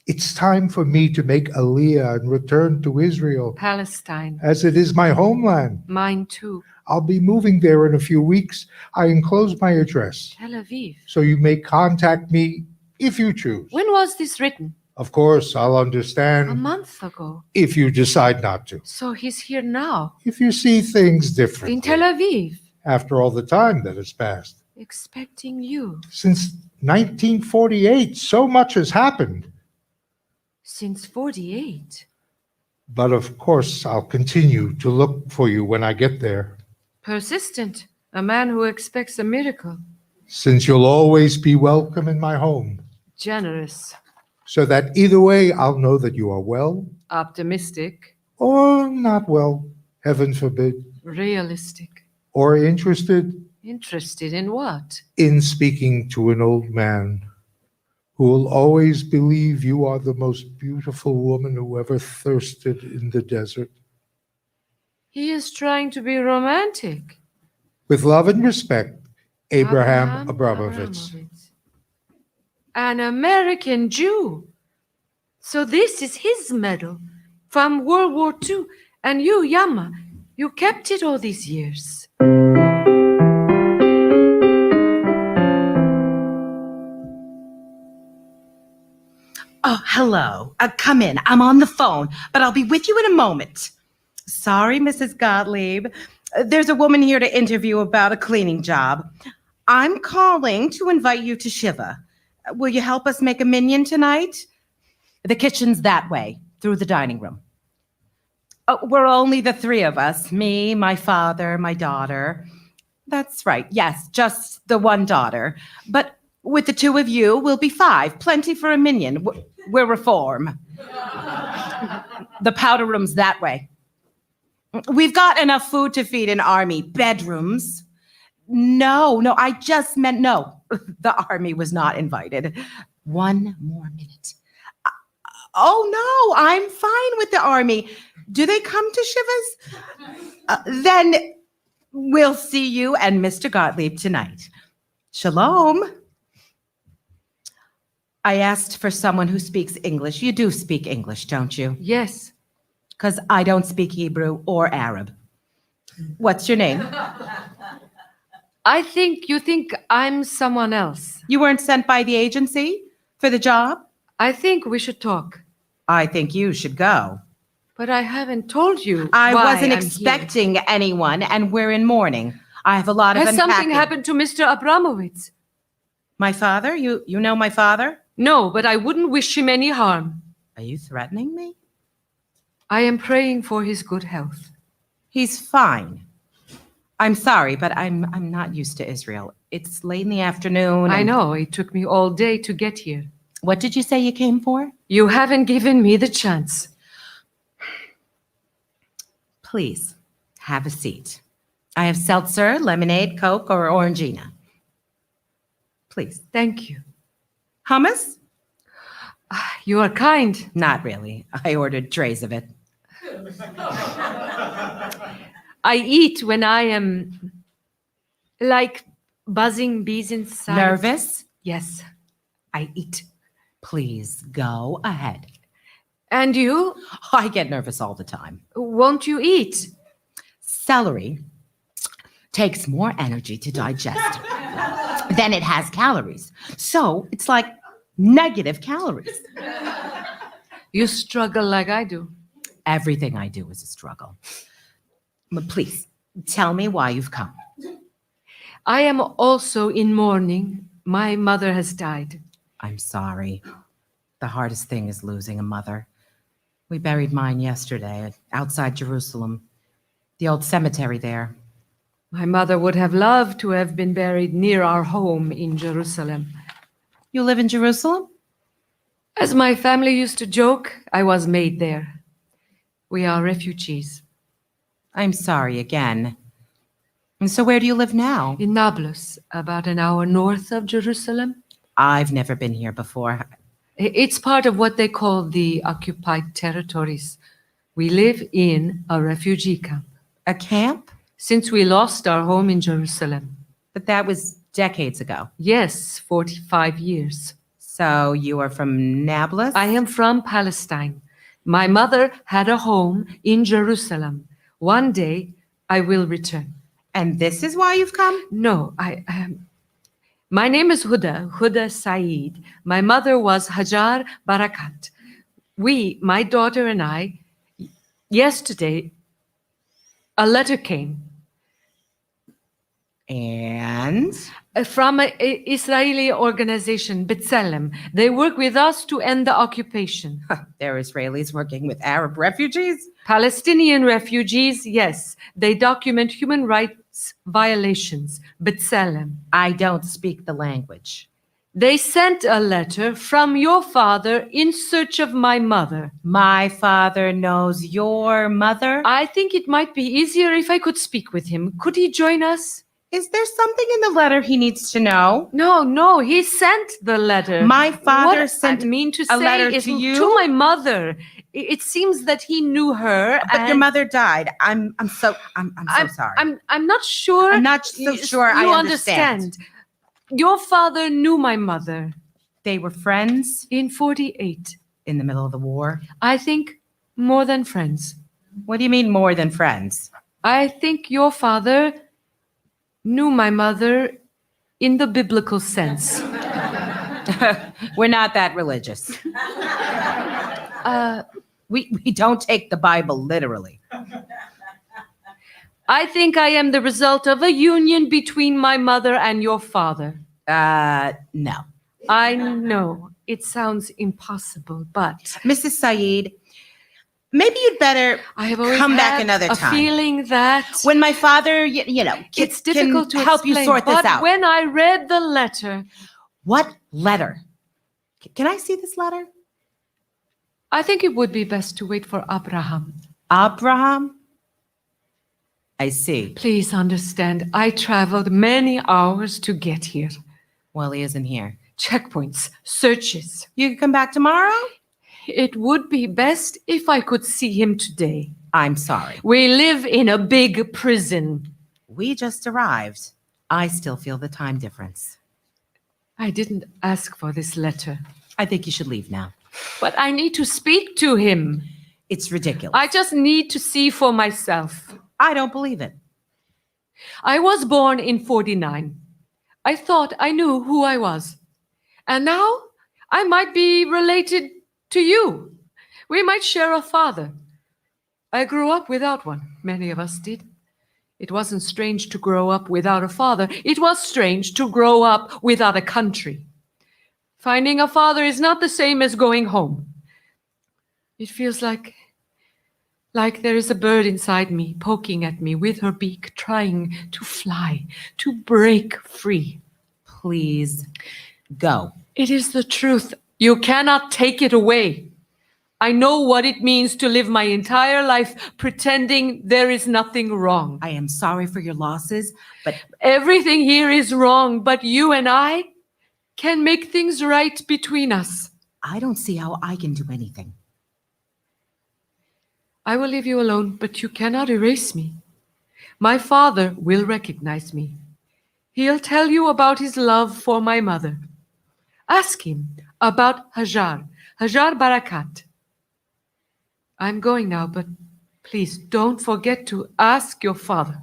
it's time for me to make Aliyah and return to Israel, Palestine. as it is my homeland. Mine too. I'll be moving there in a few weeks. I enclose my address, Tel Aviv. so you may contact me if you choose. When was this written? Of course, I'll understand A month ago. if you decide not to. So he's here now. If you see things differently. In Tel Aviv. After all the time that has passed. Expecting you. Since 1948, so much has happened. Since 48. But of course, I'll continue to look for you when I get there. Persistent. A man who expects a miracle. Since you'll always be welcome in my home. Generous. So that either way, I'll know that you are well. Optimistic. Or not well, heaven forbid. Realistic. Or interested. Interested in what? In speaking to an old man who will always believe you are the most beautiful woman who ever thirsted in the desert. He is trying to be romantic. With love and respect, Abraham Abramovich. An American Jew. So this is his medal from World War II. And you, Yama, you kept it all these years. Oh, hello. Come in. I'm on the phone, but I'll be with you in a moment. Sorry, Mrs. Gottlieb. There's a woman here to interview about a cleaning job. I'm calling to invite you to Shiva. Will you help us make a minyan tonight? The kitchen's that way, through the dining room. We're only the three of us, me, my father, my daughter. That's right, yes, just the one daughter. But with the two of you, we'll be five, plenty for a minyan. We're reform. The powder room's that way. We've got enough food to feed an army. Bedrooms. No, I just meant no. The army was not invited. One more minute. Oh, no, I'm fine with the army. Do they come to Shivas? Then we'll see you and Mr. Gottlieb tonight. Shalom. I asked for someone who speaks English. You do speak English, don't you? Yes. Because I don't speak Hebrew or Arab. What's your name? I think you think I'm someone else. You weren't sent by the agency for the job? I think we should talk. I think you should go. But I haven't told you. I why wasn't I'm expecting anyone, and we're in mourning. I have a lot of Has unpacking. something happened to Mr. Abramovich? My father? You know my father? No, but I wouldn't wish him any harm. Are you threatening me? I am praying for his good health. He's fine. I'm sorry, but I'm not used to Israel. It's late in the afternoon. I know. It took me all day to get here. What did you say you came for? You haven't given me the chance. Please, have a seat. I have seltzer, lemonade, Coke, or Orangina. Please. Thank you. Hummus? You are kind. Not really. I ordered trays of it. I eat when I am like buzzing bees inside. Nervous? Yes. I eat. Please go ahead. And you? I get nervous all the time. Won't you eat? Celery takes more energy to digest than it has calories. So it's like negative calories. You struggle like I do. Everything I do is a struggle. But please, tell me why you've come. I am also in mourning. My mother has died. I'm sorry. The hardest thing is losing a mother. We buried mine yesterday outside Jerusalem, the old cemetery there. My mother would have loved to have been buried near our home in Jerusalem. You live in Jerusalem? As my family used to joke, I was made there. We are refugees. I'm sorry again. And so where do you live now? In Nablus, about an hour north of Jerusalem. I've never been here before. It's part of what they call the occupied territories. We live in a refugee camp. A camp? Since we lost our home in Jerusalem. But that was decades ago. Yes, 45 years. So you are from Nablus? I am from Palestine. My mother had a home in Jerusalem. One day I will return. And this is why you've come? No, My name is Huda Saeed. My mother was Haajar Barakat. We, my daughter and I, yesterday, a letter came. And? From an Israeli organization, B'Tselem. They work with us to end the occupation. They're Israelis working with Arab refugees? Palestinian refugees, yes. They document human rights violations. B'Tselem. I don't speak the language. They sent a letter from your father in search of my mother. My father knows your mother? I think it might be easier if I could speak with him. Could he join us? Is there something in the letter he needs to know? No, he sent the letter. My father what sent I mean to a say letter is to you? To my mother. It seems that he knew her. But your mother died. I'm so sorry. I'm not sure. I'm not so sure you I understand. Your father knew my mother. They were friends? In 48. In the middle of the war? I think more than friends. What do you mean more than friends? I think your father knew my mother in the biblical sense. We're not that religious. We don't take the Bible literally. I think I am the result of a union between my mother and your father. No. I know it sounds impossible, but Mrs. Saeed, maybe you'd better come back another time. A feeling that when my father, it's difficult to help explain, you sort this out. But when I read the letter, what letter? Can I see this letter? I think it would be best to wait for Abraham. Abraham? I see. Please understand, I traveled many hours to get here. Well, he isn't here. Checkpoints, searches. You can come back tomorrow? It would be best if I could see him today. I'm sorry. We live in a big prison. We just arrived. I still feel the time difference. I didn't ask for this letter. I think you should leave now. But I need to speak to him. It's ridiculous. I just need to see for myself. I don't believe it. I was born in 49. I thought I knew who I was. And now I might be related to you. We might share a father. I grew up without one. Many of us did. It wasn't strange to grow up without a father. It was strange to grow up without a country. Finding a father is not the same as going home. It feels like there is a bird inside me, poking at me with her beak, trying to fly, to break free. Please, go. It is the truth. You cannot take it away. I know what it means to live my entire life pretending there is nothing wrong. I am sorry for your losses, but everything here is wrong, but you and I can make things right between us. I don't see how I can do anything. I will leave you alone, but you cannot erase me. My father will recognize me. He'll tell you about his love for my mother. Ask him about Haajar Barakat. I'm going now, but please don't forget to ask your father.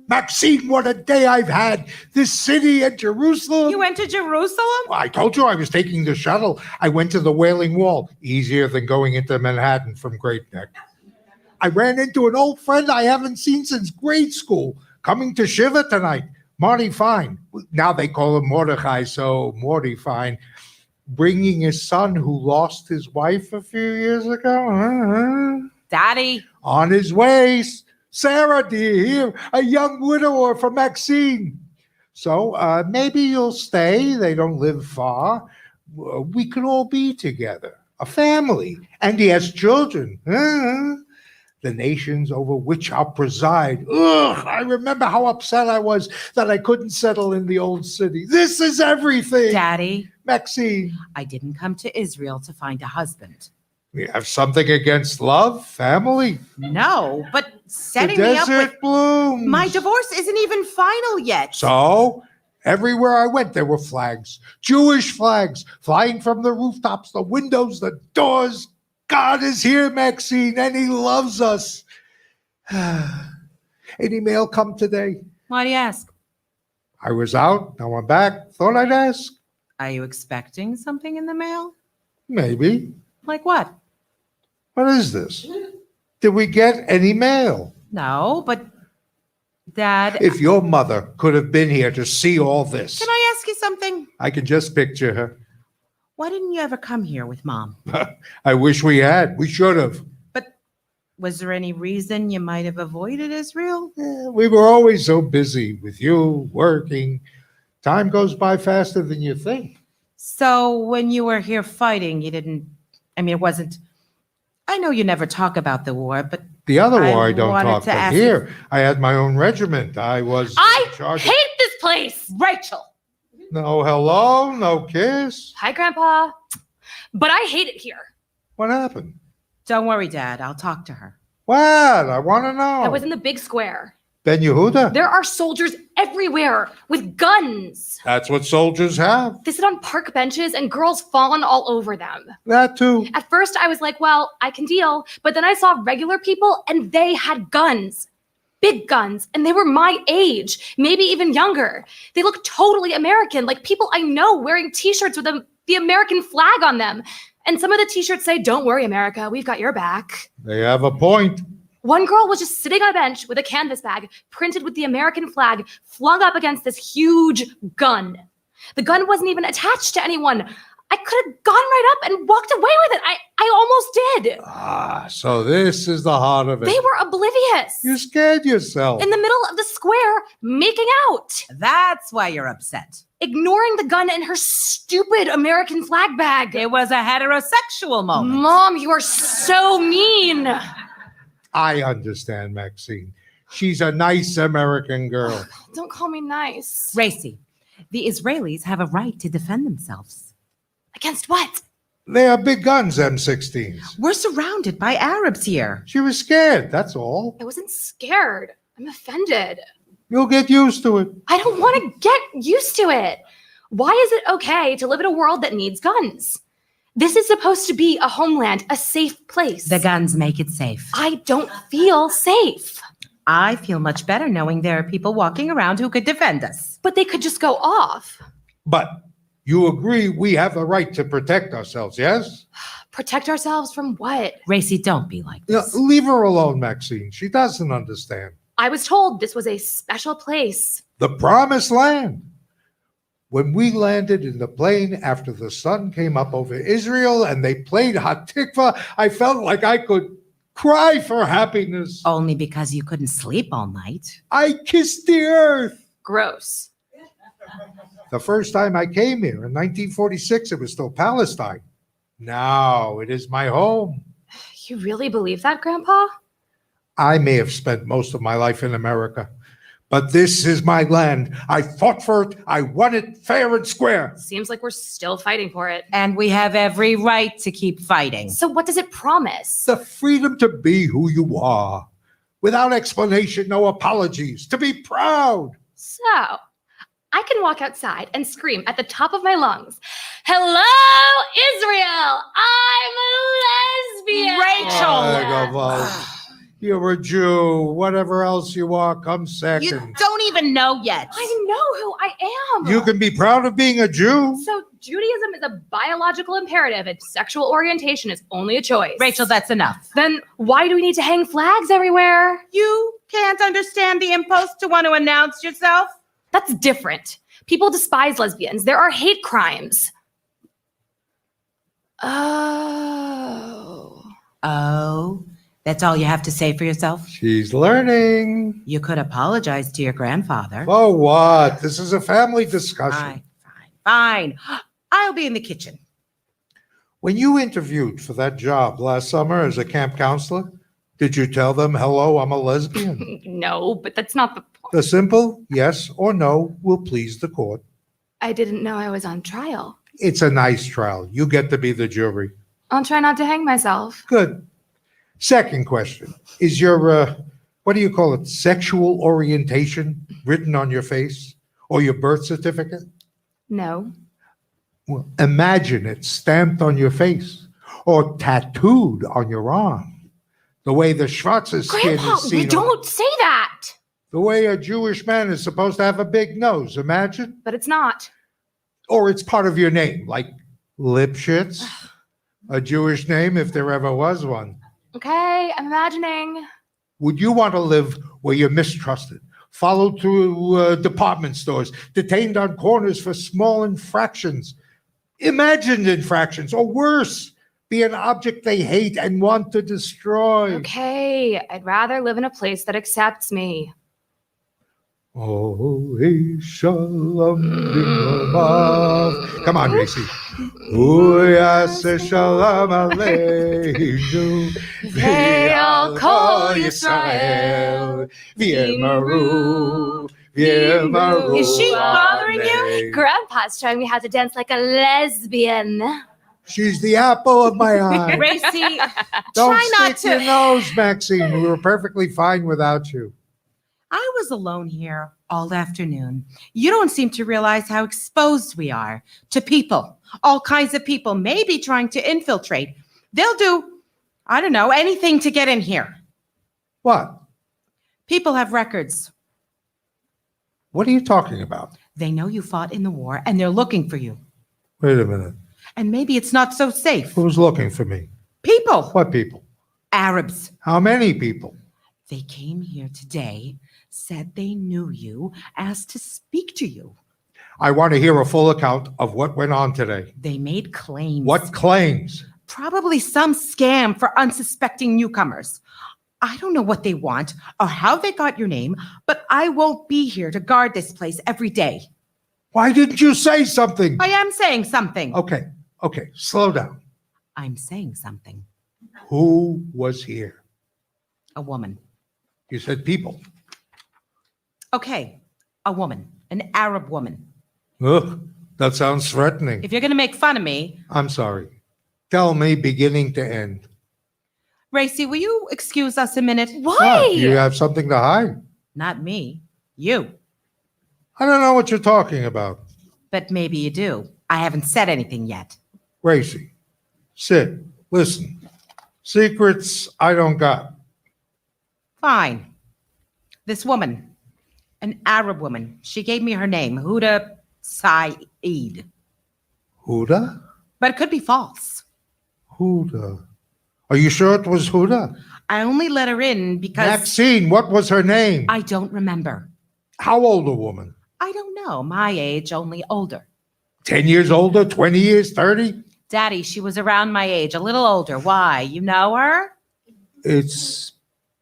Maxine, what a day I've had. This city and Jerusalem. You went to Jerusalem? I told you I was taking the shuttle. I went to the Wailing Wall. Easier than going into Manhattan from Great Neck. I ran into an old friend I haven't seen since grade school, coming to Shiva tonight. Marty Fine. Now they call him Mordechai, so Morty Fine. Bringing his son who lost his wife a few years ago. Daddy. On his way. Sarah, do you hear? A young widower from Maxine. So maybe you'll stay. They don't live far. We can all be together. A family. And he has children. The nations over which I'll preside. Ugh, I remember how upset I was that I couldn't settle in the old city. This is everything. Daddy. Maxine. I didn't come to Israel to find a husband. You have something against love, family? No, but setting the me up desert with blooms. My divorce isn't even final yet. So, everywhere I went, there were flags. Jewish flags flying from the rooftops, the windows, the doors. God is here, Maxine, and he loves us. Any mail come today? Why do you ask? I was out, now I'm back. Thought I'd ask. Are you expecting something in the mail? Maybe. Like what? What is this? Did we get any mail? No, but Dad. If your mother could have been here to see all this, Can I ask you something? I can just picture her. Why didn't you ever come here with Mom? I wish we had. We should have. But was there any reason you might have avoided Israel? We were always so busy with you, working. Time goes by faster than you think. So when you were here fighting, you didn't, it wasn't, I know you never talk about the war, but The other war I wanted don't talk to about. ask Here, I had my own regiment. I was I in charge of- hate this place. Rachel. No hello, no kiss. Hi, Grandpa. But I hate it here. What happened? Don't worry, Dad. I'll talk to her. What? I want to know. I was in the big square. Ben Yehuda? There are soldiers everywhere with guns. That's what soldiers have. They sit on park benches and girls fawn all over them. That too. At first, I was like, well, I can deal. But then I saw regular people and they had guns. Big guns. And they were my age, maybe even younger. They look totally American, like people I know wearing t-shirts with the American flag on them. And some of the t-shirts say, don't worry, America, we've got your back. They have a point. One girl was just sitting on a bench with a canvas bag printed with the American flag flung up against this huge gun. The gun wasn't even attached to anyone. I could have gone right up and walked away with it. I almost did. Ah, so this is the heart of it. They were oblivious. You scared yourself. In the middle of the square, making out. That's why you're upset. Ignoring the gun in her stupid American flag bag. It was a heterosexual moment. Mom, you are so mean. I understand, Maxine. She's a nice American girl. Don't call me nice. Racie, the Israelis have a right to defend themselves. Against what? They are big guns, M16s. We're surrounded by Arabs here. She was scared, that's all. I wasn't scared. I'm offended. You'll get used to it. I don't want to get used to it. Why is it okay to live in a world that needs guns? This is supposed to be a homeland, a safe place. The guns make it safe. I don't feel safe. I feel much better knowing there are people walking around who could defend us. But they could just go off. But you agree we have the right to protect ourselves, yes? Protect ourselves from what? Racie, don't be like No, this. leave her alone, Maxine. She doesn't understand. I was told this was a special place. The promised land. When we landed in the plane after the sun came up over Israel and they played Hatikva, I felt like I could cry for happiness. Only because you couldn't sleep all night. I kissed the earth. Gross. The first time I came here in 1946, it was still Palestine. Now it is my home. You really believe that, Grandpa? I may have spent most of my life in America, but this is my land. I fought for it. I won it fair and square. Seems like we're still fighting for it. And we have every right to keep fighting. So what does it promise? The freedom to be who you are, without explanation, no apologies, to be proud. So, I can walk outside and scream at the top of my lungs, "Hello, Israel! I'm a lesbian!" Rachel! You're a Jew. Whatever else you are, come second. You don't even know yet. I know who I am. You can be proud of being a Jew. So Judaism is a biological imperative and sexual orientation is only a choice. Rachel, that's enough. Then why do we need to hang flags everywhere? You can't understand the impulse to want to announce yourself? That's different. People despise lesbians. There are hate crimes. Oh, that's all you have to say for yourself? She's learning. You could apologize to your grandfather. Oh, what? This is a family discussion. Fine. I'll be in the kitchen. When you interviewed for that job last summer as a camp counselor, did you tell them, hello, I'm a lesbian? No, but that's not the point. The simple yes or no will please the court. I didn't know I was on trial. It's a nice trial. You get to be the jury. I'll try not to hang myself. Good. Second question. Is your, what do you call it, sexual orientation written on your face or your birth certificate? No. Well, imagine it stamped on your face or tattooed on your arm. The way the Schwarzer skin Grandpa, is seen. you don't say that. The way a Jewish man is supposed to have a big nose, imagine? But it's not. Or it's part of your name, like Lipschitz, a Jewish name if there ever was one. Okay, I'm imagining. Would you want to live where you're mistrusted, followed through department stores, detained on corners for small infractions, imagined infractions, or worse, be an object they hate and want to destroy? Okay, I'd rather live in a place that accepts me. Oh, shalom b'namav. Come on, Racie. Uyase shalom aleinu. Ve'al kol Yisrael. V'yemaru. V'yemaru. Is she bothering you? Amen. Grandpa's showing me how to dance like a lesbian. She's the apple of my eye. Racie, Don't try not stick your to. nose, Maxine. We were perfectly fine without you. I was alone here all afternoon. You don't seem to realize how exposed we are to people, all kinds of people, maybe trying to infiltrate. They'll do, I don't know, anything to get in here. What? People have records. What are you talking about? They know you fought in the war and they're looking for you. Wait a minute. And maybe it's not so safe. Who's looking for me? People. What people? Arabs. How many people? They came here today, said they knew you, asked to speak to you. I want to hear a full account of what went on today. They made claims. What claims? Probably some scam for unsuspecting newcomers. I don't know what they want or how they got your name, but I won't be here to guard this place every day. Why didn't you say something? I am saying something. Okay, slow down. I'm saying something. Who was here? A woman. You said people. Okay, a woman, an Arab woman. Ugh, that sounds threatening. If you're going to make fun of me. I'm sorry. Tell me beginning to end. Racie, will you excuse us a minute? Why? Do you have something to hide? Not me. You. I don't know what you're talking about. But maybe you do. I haven't said anything yet. Racie, sit, listen. Secrets I don't got. Fine. This woman, an Arab woman, she gave me her name, Huda Saeed. Huda? But it could be false. Huda. Are you sure it was Huda? I only let her in because Maxine, what was her name? I don't remember. How old a woman? I don't know. My age, only older. 10 years older, 20 years, 30? Daddy, she was around my age, a little older. Why? You know her? It's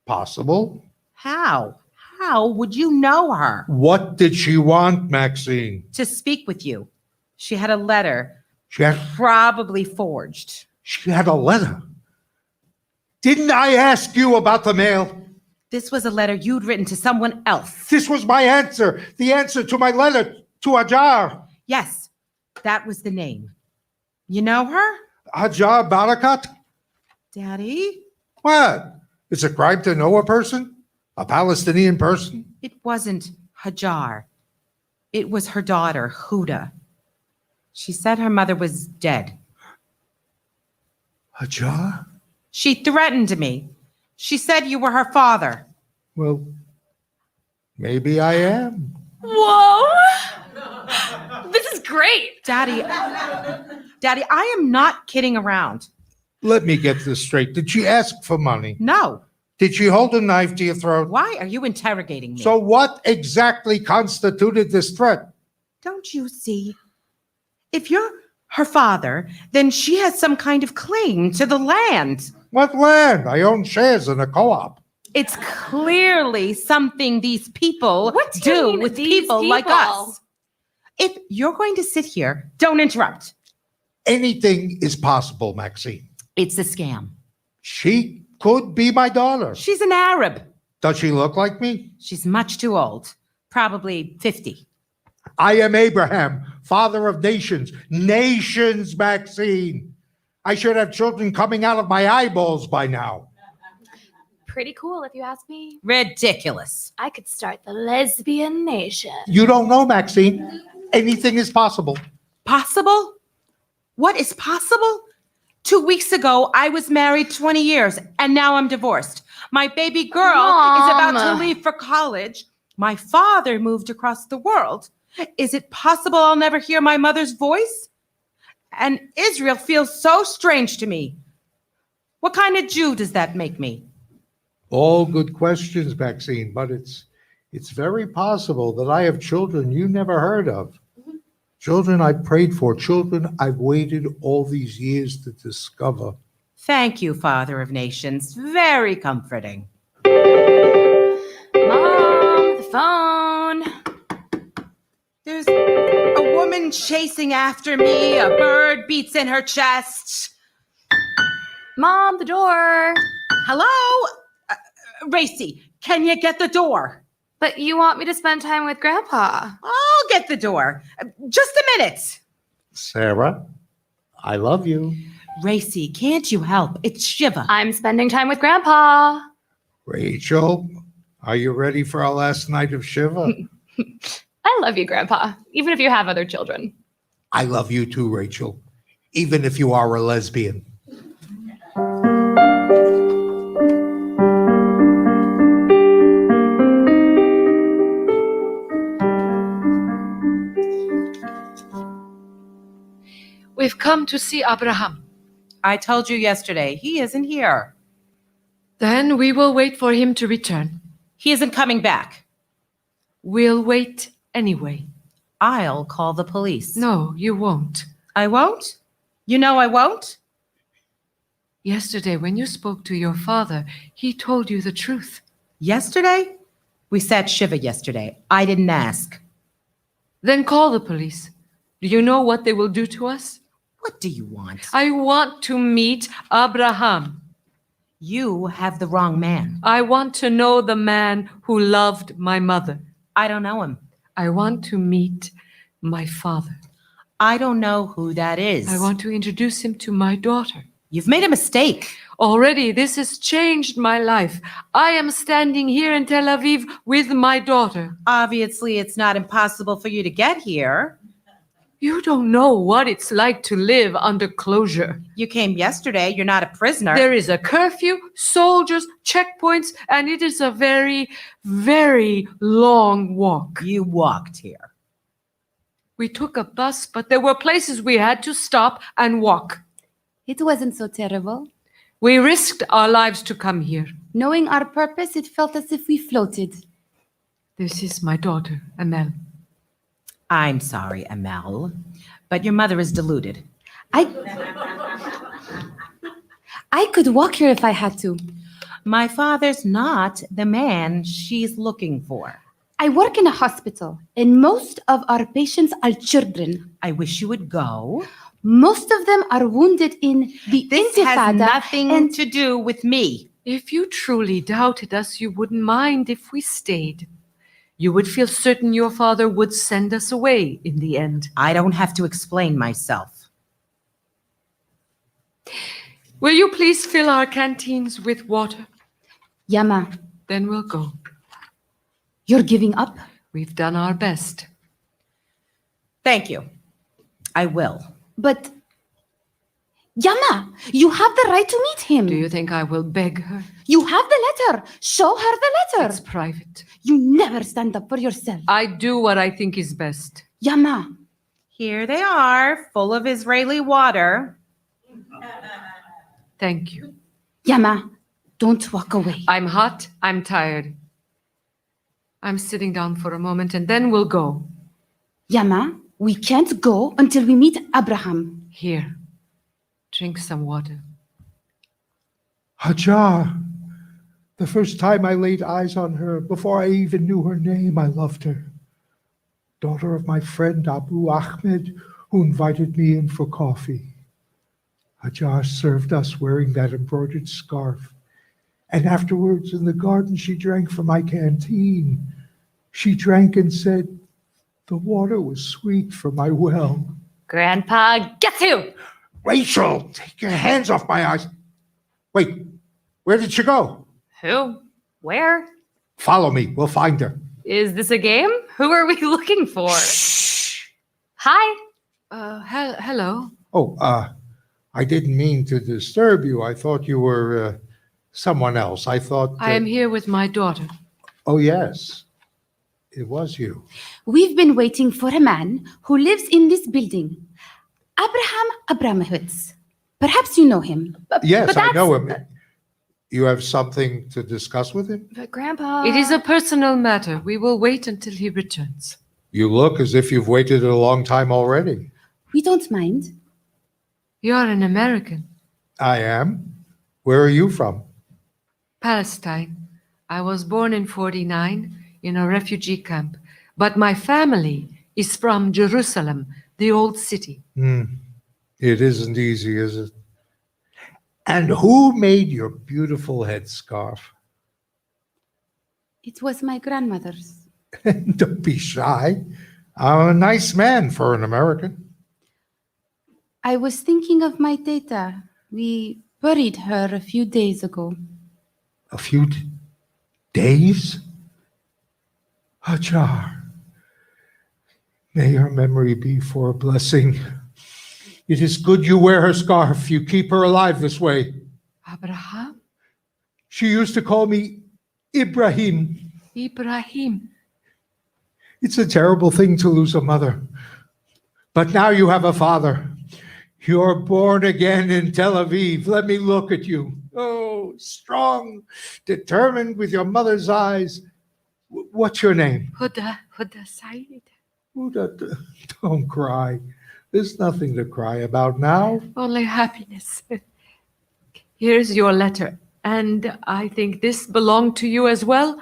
possible. How? How would you know her? What did she want, Maxine? To speak with you. She had a letter, She had probably forged. a letter. Didn't I ask you about the mail? This was a letter you'd written to someone else. This was my answer. The answer to my letter to Haajar. Yes, that was the name. You know her? Haajar Barakat? Daddy? What? It's a crime to know a person? A Palestinian person? It wasn't Haajar. It was her daughter, Huda. She said her mother was dead. Haajar? She threatened me. She said you were her father. Well, maybe I am. Whoa! This is great. Daddy, I am not kidding around. Let me get this straight. Did she ask for money? No. Did she hold a knife to your throat? Why are you interrogating me? So what exactly constituted this threat? Don't you see? If you're her father, then she has some kind of claim to the land. What land? I own shares in a co-op. It's clearly something these people What do you mean, with these people like people? us. If you're going to sit here, don't interrupt. Anything is possible, Maxine. It's a scam. She could be my daughter. She's an Arab. Does she look like me? She's much too old, probably 50. I am Abraham, father of nations. Nations, Maxine. I should have children coming out of my eyeballs by now. Pretty cool, if you ask me. Ridiculous. I could start the lesbian nation. You don't know, Maxine. Anything is possible. Possible? What is possible? 2 weeks ago, I was married 20 years, and now I'm divorced. My baby girl is about to Mom. leave for college, My father moved across the world. Is it possible I'll never hear my mother's voice? And Israel feels so strange to me. What kind of Jew does that make me? All good questions, Maxine, but it's very possible that I have children you never heard of. Children I prayed for, children I've waited all these years to discover. Thank you, Father of Nations. Very comforting. Mom, the phone. There's a woman chasing after me. A bird beats in her chest. Mom, the door. Hello? Racie, can you get the door? But you want me to spend time with Grandpa. I'll get the door. Just a minute. Sarah, I love you. Racie, can't you help? It's Shiva. I'm spending time with Grandpa. Rachel, are you ready for our last night of Shiva? I love you, Grandpa, even if you have other children. I love you too, Rachel, even if you are a lesbian. We've come to see Abraham. I told you yesterday, he isn't here. Then we will wait for him to return. He isn't coming back. We'll wait anyway. I'll call the police. No, you won't. I won't? You know I won't? Yesterday, when you spoke to your father, he told you the truth. Yesterday? We sat Shiva yesterday. I didn't ask. Then call the police. Do you know what they will do to us? What do you want? I want to meet Abraham. You have the wrong man. I want to know the man who loved my mother. I don't know him. I want to meet my father. I don't know who that is. I want to introduce him to my daughter. You've made a mistake. Already, this has changed my life. I am standing here in Tel Aviv with my daughter. Obviously, it's not impossible for you to get here. You don't know what it's like to live under closure. You came yesterday. You're not a prisoner. There is a curfew, soldiers, checkpoints, and it is a very, very long walk. You walked here. We took a bus, but there were places we had to stop and walk. It wasn't so terrible. We risked our lives to come here. Knowing our purpose, it felt as if we floated. This is my daughter, Amel. I'm sorry, Amel, but your mother is deluded. I could walk here if I had to. My father's not the man she's looking for. I work in a hospital, and most of our patients are children. I wish you would go. Most of them are wounded in the This Intifada. has nothing to do with me. If you truly doubted us, you wouldn't mind if we stayed. You would feel certain your father would send us away in the end. I don't have to explain myself. Will you please fill our canteens with water? Yama, Then we'll go. you're giving up? We've done our best. Thank you. I will. But, Yama, you have the right to meet him. Do you think I will beg her? You have the letter. Show her the letter. It's private. You never stand up for yourself. I do what I think is best. Yama. Here they are, full of Israeli water. Thank you. Yama, don't walk away. I'm hot. I'm tired. I'm sitting down for a moment and then we'll go. Yama, we can't go until we meet Abraham. Here. Drink some water. Haajar, the first time I laid eyes on her, before I even knew her name, I loved her. Daughter of my friend Abu Ahmed, who invited me in for coffee. Haajar served us wearing that embroidered scarf. And afterwards in the garden, she drank from my canteen. She drank and said, the water was sweet from my well. Grandpa gets you. Rachel, take your hands off my eyes. Wait, where did she go? Who? Where? Follow me, we'll find her. Is this a game? Who are we looking for? Hi. Hello. Oh, I didn't mean to disturb you. I thought you were someone else. I thought... I am here with my daughter. Oh, yes. It was you. We've been waiting for a man who lives in this building, Abraham Abramowitz. Perhaps you know him. Yes, I know him. You have something to discuss with him? But Grandpa... It is a personal matter. We will wait until he returns. You look as if you've waited a long time already. We don't mind. You're an American. I am. Where are you from? Palestine. I was born in 1949 in a refugee camp, but my family is from Jerusalem, the old city. It isn't easy, is it? And who made your beautiful headscarf? It was my grandmother's. Don't be shy. I'm a nice man for an American. I was thinking of my teta. We buried her a few days ago. A few days? Haajar. May her memory be for a blessing. It is good you wear her scarf. You keep her alive this way. Abraham? She used to call me Ibrahim. Ibrahim. It's a terrible thing to lose a mother. But now you have a father. You're born again in Tel Aviv. Let me look at you. Oh, strong, determined with your mother's eyes. What's your name? Huda Said. Huda, don't cry. There's nothing to cry about now. Only happiness. Here's your letter. And I think this belonged to you as well.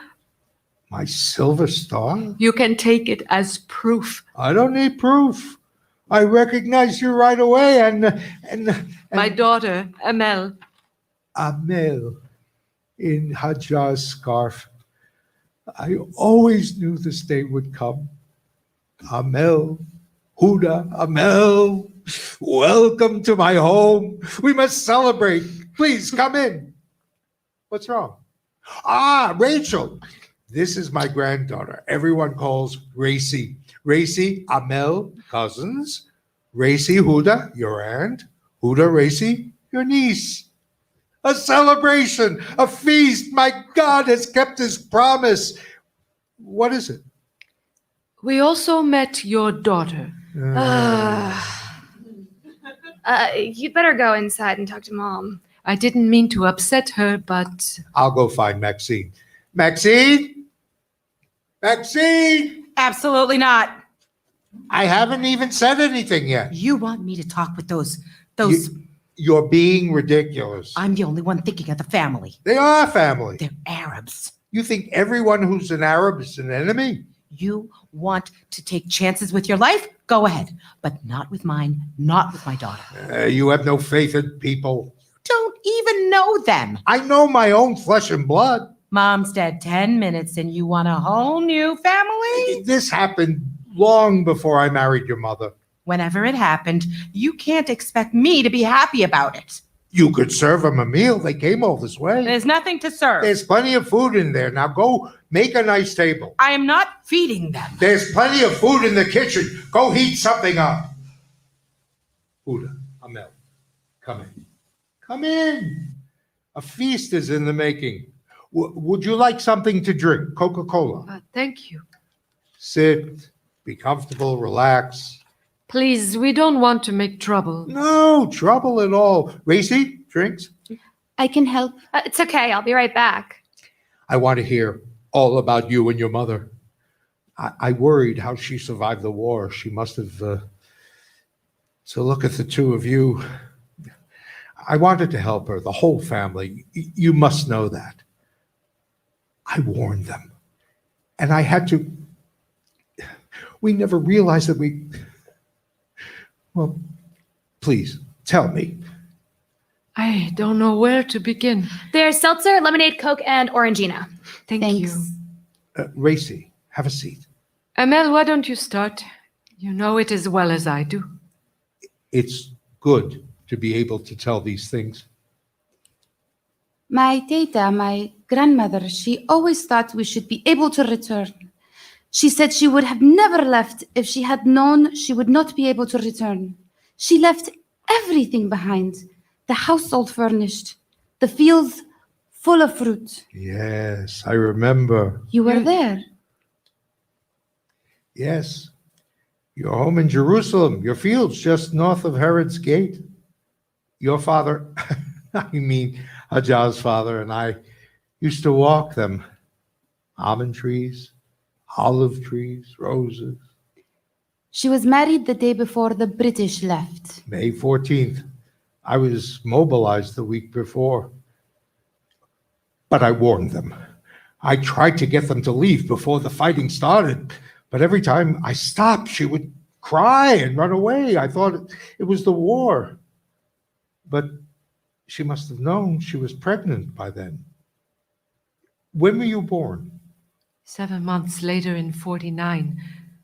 My silver star? You can take it as proof. I don't need proof. I recognize you right away and My daughter, Amel. Amel in Haajar's scarf. I always knew this day would come. Amel, Huda, Amel, welcome to my home. We must celebrate. Please come in. What's wrong? Ah, Rachel. This is my granddaughter. Everyone calls Racie. Racie, Amel, cousins. Racie, Huda, your aunt. Huda, Racie, your niece. A celebration, a feast. My God has kept his promise. What is it? We also met your daughter. You'd better go inside and talk to Mom. I didn't mean to upset her, but... I'll go find Maxine. Maxine? Maxine? Absolutely not. I haven't even said anything yet. You want me to talk with those... You're being ridiculous. I'm the only one thinking of the family. They are family. They're Arabs. You think everyone who's an Arab is an enemy? You want to take chances with your life? Go ahead. But not with mine, not with my daughter. You have no faith in people. Don't even know them. I know my own flesh and blood. Mom's dead 10 minutes and you want a whole new family? This happened long before I married your mother. Whenever it happened, you can't expect me to be happy about it. You could serve them a meal. They came all this way. There's nothing to serve. There's plenty of food in there. Now go make a nice table. I am not feeding them. There's plenty of food in the kitchen. Go heat something up. Huda, Amel, come in. Come in. A feast is in the making. Would you like something to drink? Coca-Cola. Thank you. Sit, be comfortable, relax. Please, we don't want to make trouble. No trouble at all. Racie, drinks? I can help. It's okay. I'll be right back. I want to hear all about you and your mother. I worried how she survived the war. She must have... So look at the two of you. I wanted to help her, the whole family. You must know that. I warned them. And I had to... We never realized that we... Well, please, tell me. I don't know where to begin. There's seltzer, lemonade, Coke, and Orangina. Thanks. you. Racie, have a seat. Amel, why don't you start? You know it as well as I do. It's good to be able to tell these things. My teta, my grandmother, she always thought we should be able to return. She said she would have never left if she had known she would not be able to return. She left everything behind. The household furnished, the fields full of fruit. Yes, I remember. You were there. Yes. Your home in Jerusalem, your fields just north of Herod's gate. Your father, I mean Haajar's father, and I used to walk them. Almond trees, olive trees, roses. She was married the day before the British left. May 14th. I was mobilized the week before. But I warned them. I tried to get them to leave before the fighting started, but every time I stopped, she would cry and run away. I thought it was the war. But she must have known she was pregnant by then. When were you born? 7 months later in 49,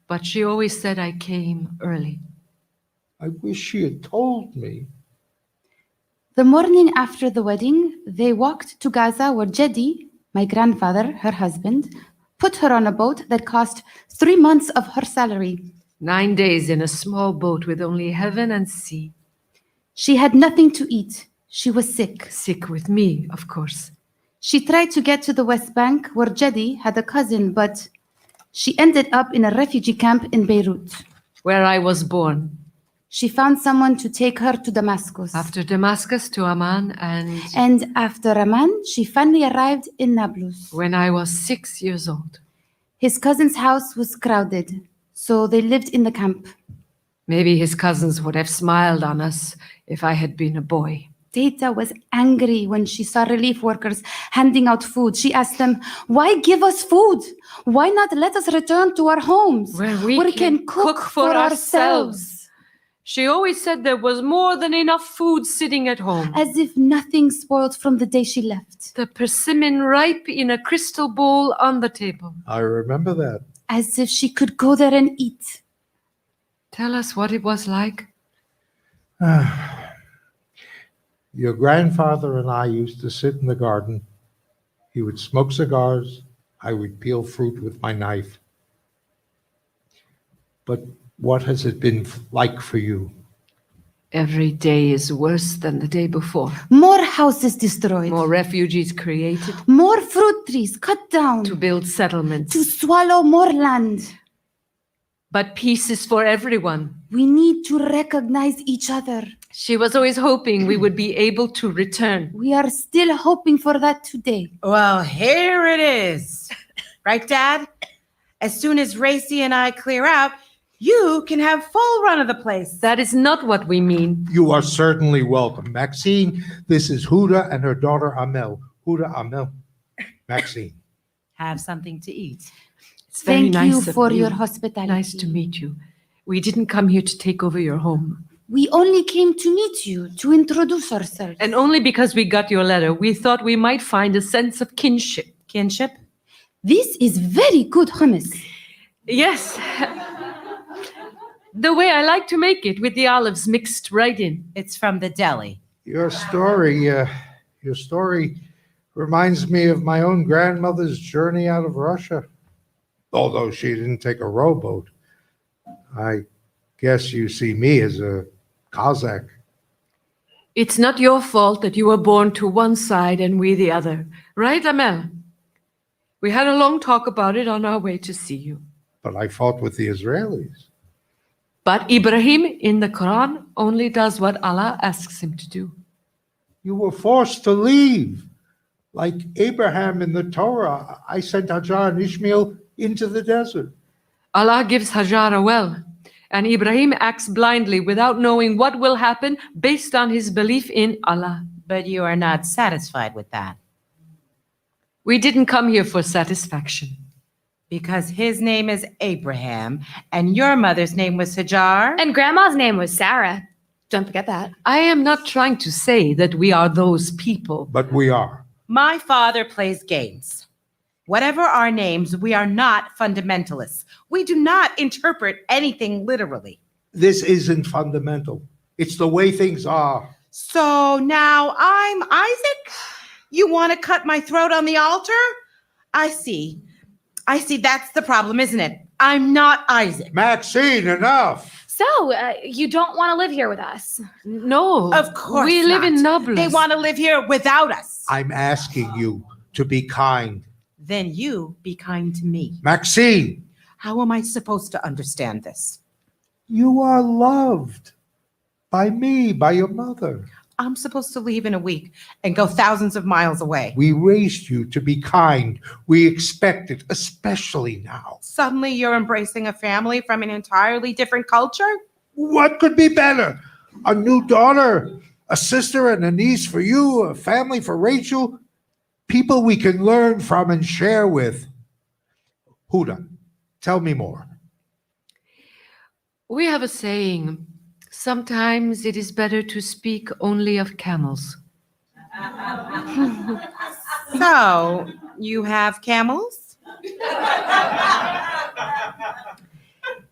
but she always said I came early. I wish she had told me. The morning after the wedding, they walked to Gaza where Jedi, my grandfather, her husband, put her on a boat that cost 3 months of her salary. 9 days in a small boat with only heaven and sea. She had nothing to eat. She was sick. Sick with me, of course. She tried to get to the West Bank where Jedi had a cousin, but she ended up in a refugee camp in Beirut, where I was born. She found someone to take her to Damascus. After Damascus to Amman And after Amman, she finally arrived in Nablus. When I was 6 years old. His cousin's house was crowded, so they lived in the camp. Maybe his cousins would have smiled on us if I had been a boy. Teta was angry when she saw relief workers handing out food. She asked them, why give us food? Why not let us return to our homes where we can cook for ourselves? She always said there was more than enough food sitting at home. As if nothing spoiled from the day she left. The persimmon ripe in a crystal bowl on the table. I remember that. As if she could go there and eat. Tell us what it was like. Your grandfather and I used to sit in the garden. He would smoke cigars. I would peel fruit with my knife. But what has it been like for you? Every day is worse than the day before. More houses destroyed. More refugees created. More fruit trees cut down. To build settlements. To swallow more land. But peace is for everyone. We need to recognize each other. She was always hoping we would be able to return. We are still hoping for that today. Well, here it is. Right, Dad? As soon as Racie and I clear out, you can have full run of the place. That is not what we mean. You are certainly welcome. Maxine, this is Huda and her daughter Amel. Huda, Amel, Maxine. Have something to eat. It's very Thank you nice for of your hospitality. Nice to meet you. We didn't come here to take over your home. We only came to meet you, to introduce ourselves. And only because we got your letter, we thought we might find a sense of kinship. Kinship? This is very good hummus. Yes. The way I like to make it, with the olives mixed right in. It's from the deli. Your story reminds me of my own grandmother's journey out of Russia. Although she didn't take a rowboat. I guess you see me as a Cossack. It's not your fault that you were born to one side and we the other. Right, Amel? We had a long talk about it on our way to see you. But I fought with the Israelis. But Ibrahim in the Quran only does what Allah asks him to do. You were forced to leave. Like Abraham in the Torah, I sent Haajar and Ishmael into the desert. Allah gives Haajar a well, and Ibrahim acts blindly without knowing what will happen based on his belief in Allah. But you are not satisfied with that. We didn't come here for satisfaction. Because his name is Abraham, and your mother's name was Haajar. And grandma's name was Sarah. Don't forget that. I am not trying to say that we are those people. But we are. My father plays games. Whatever our names, we are not fundamentalists. We do not interpret anything literally. This isn't fundamental. It's the way things are. So now I'm Isaac? You want to cut my throat on the altar? I see. That's the problem, isn't it? I'm not Isaac. Maxine, enough. So, you don't want to live here with us? No. Of course we live not. in Nablus. They want to live here without us. I'm asking you to be kind. Then you be kind to me. Maxine. How am I supposed to understand this? You are loved by me, by your mother. I'm supposed to leave in a week and go thousands of miles away. We raised you to be kind. We expect it, especially now. Suddenly you're embracing a family from an entirely different culture? What could be better? A new daughter, a sister and a niece for you, a family for Rachel, people we can learn from and share with. Huda, tell me more. We have a saying, sometimes it is better to speak only of camels. So, you have camels?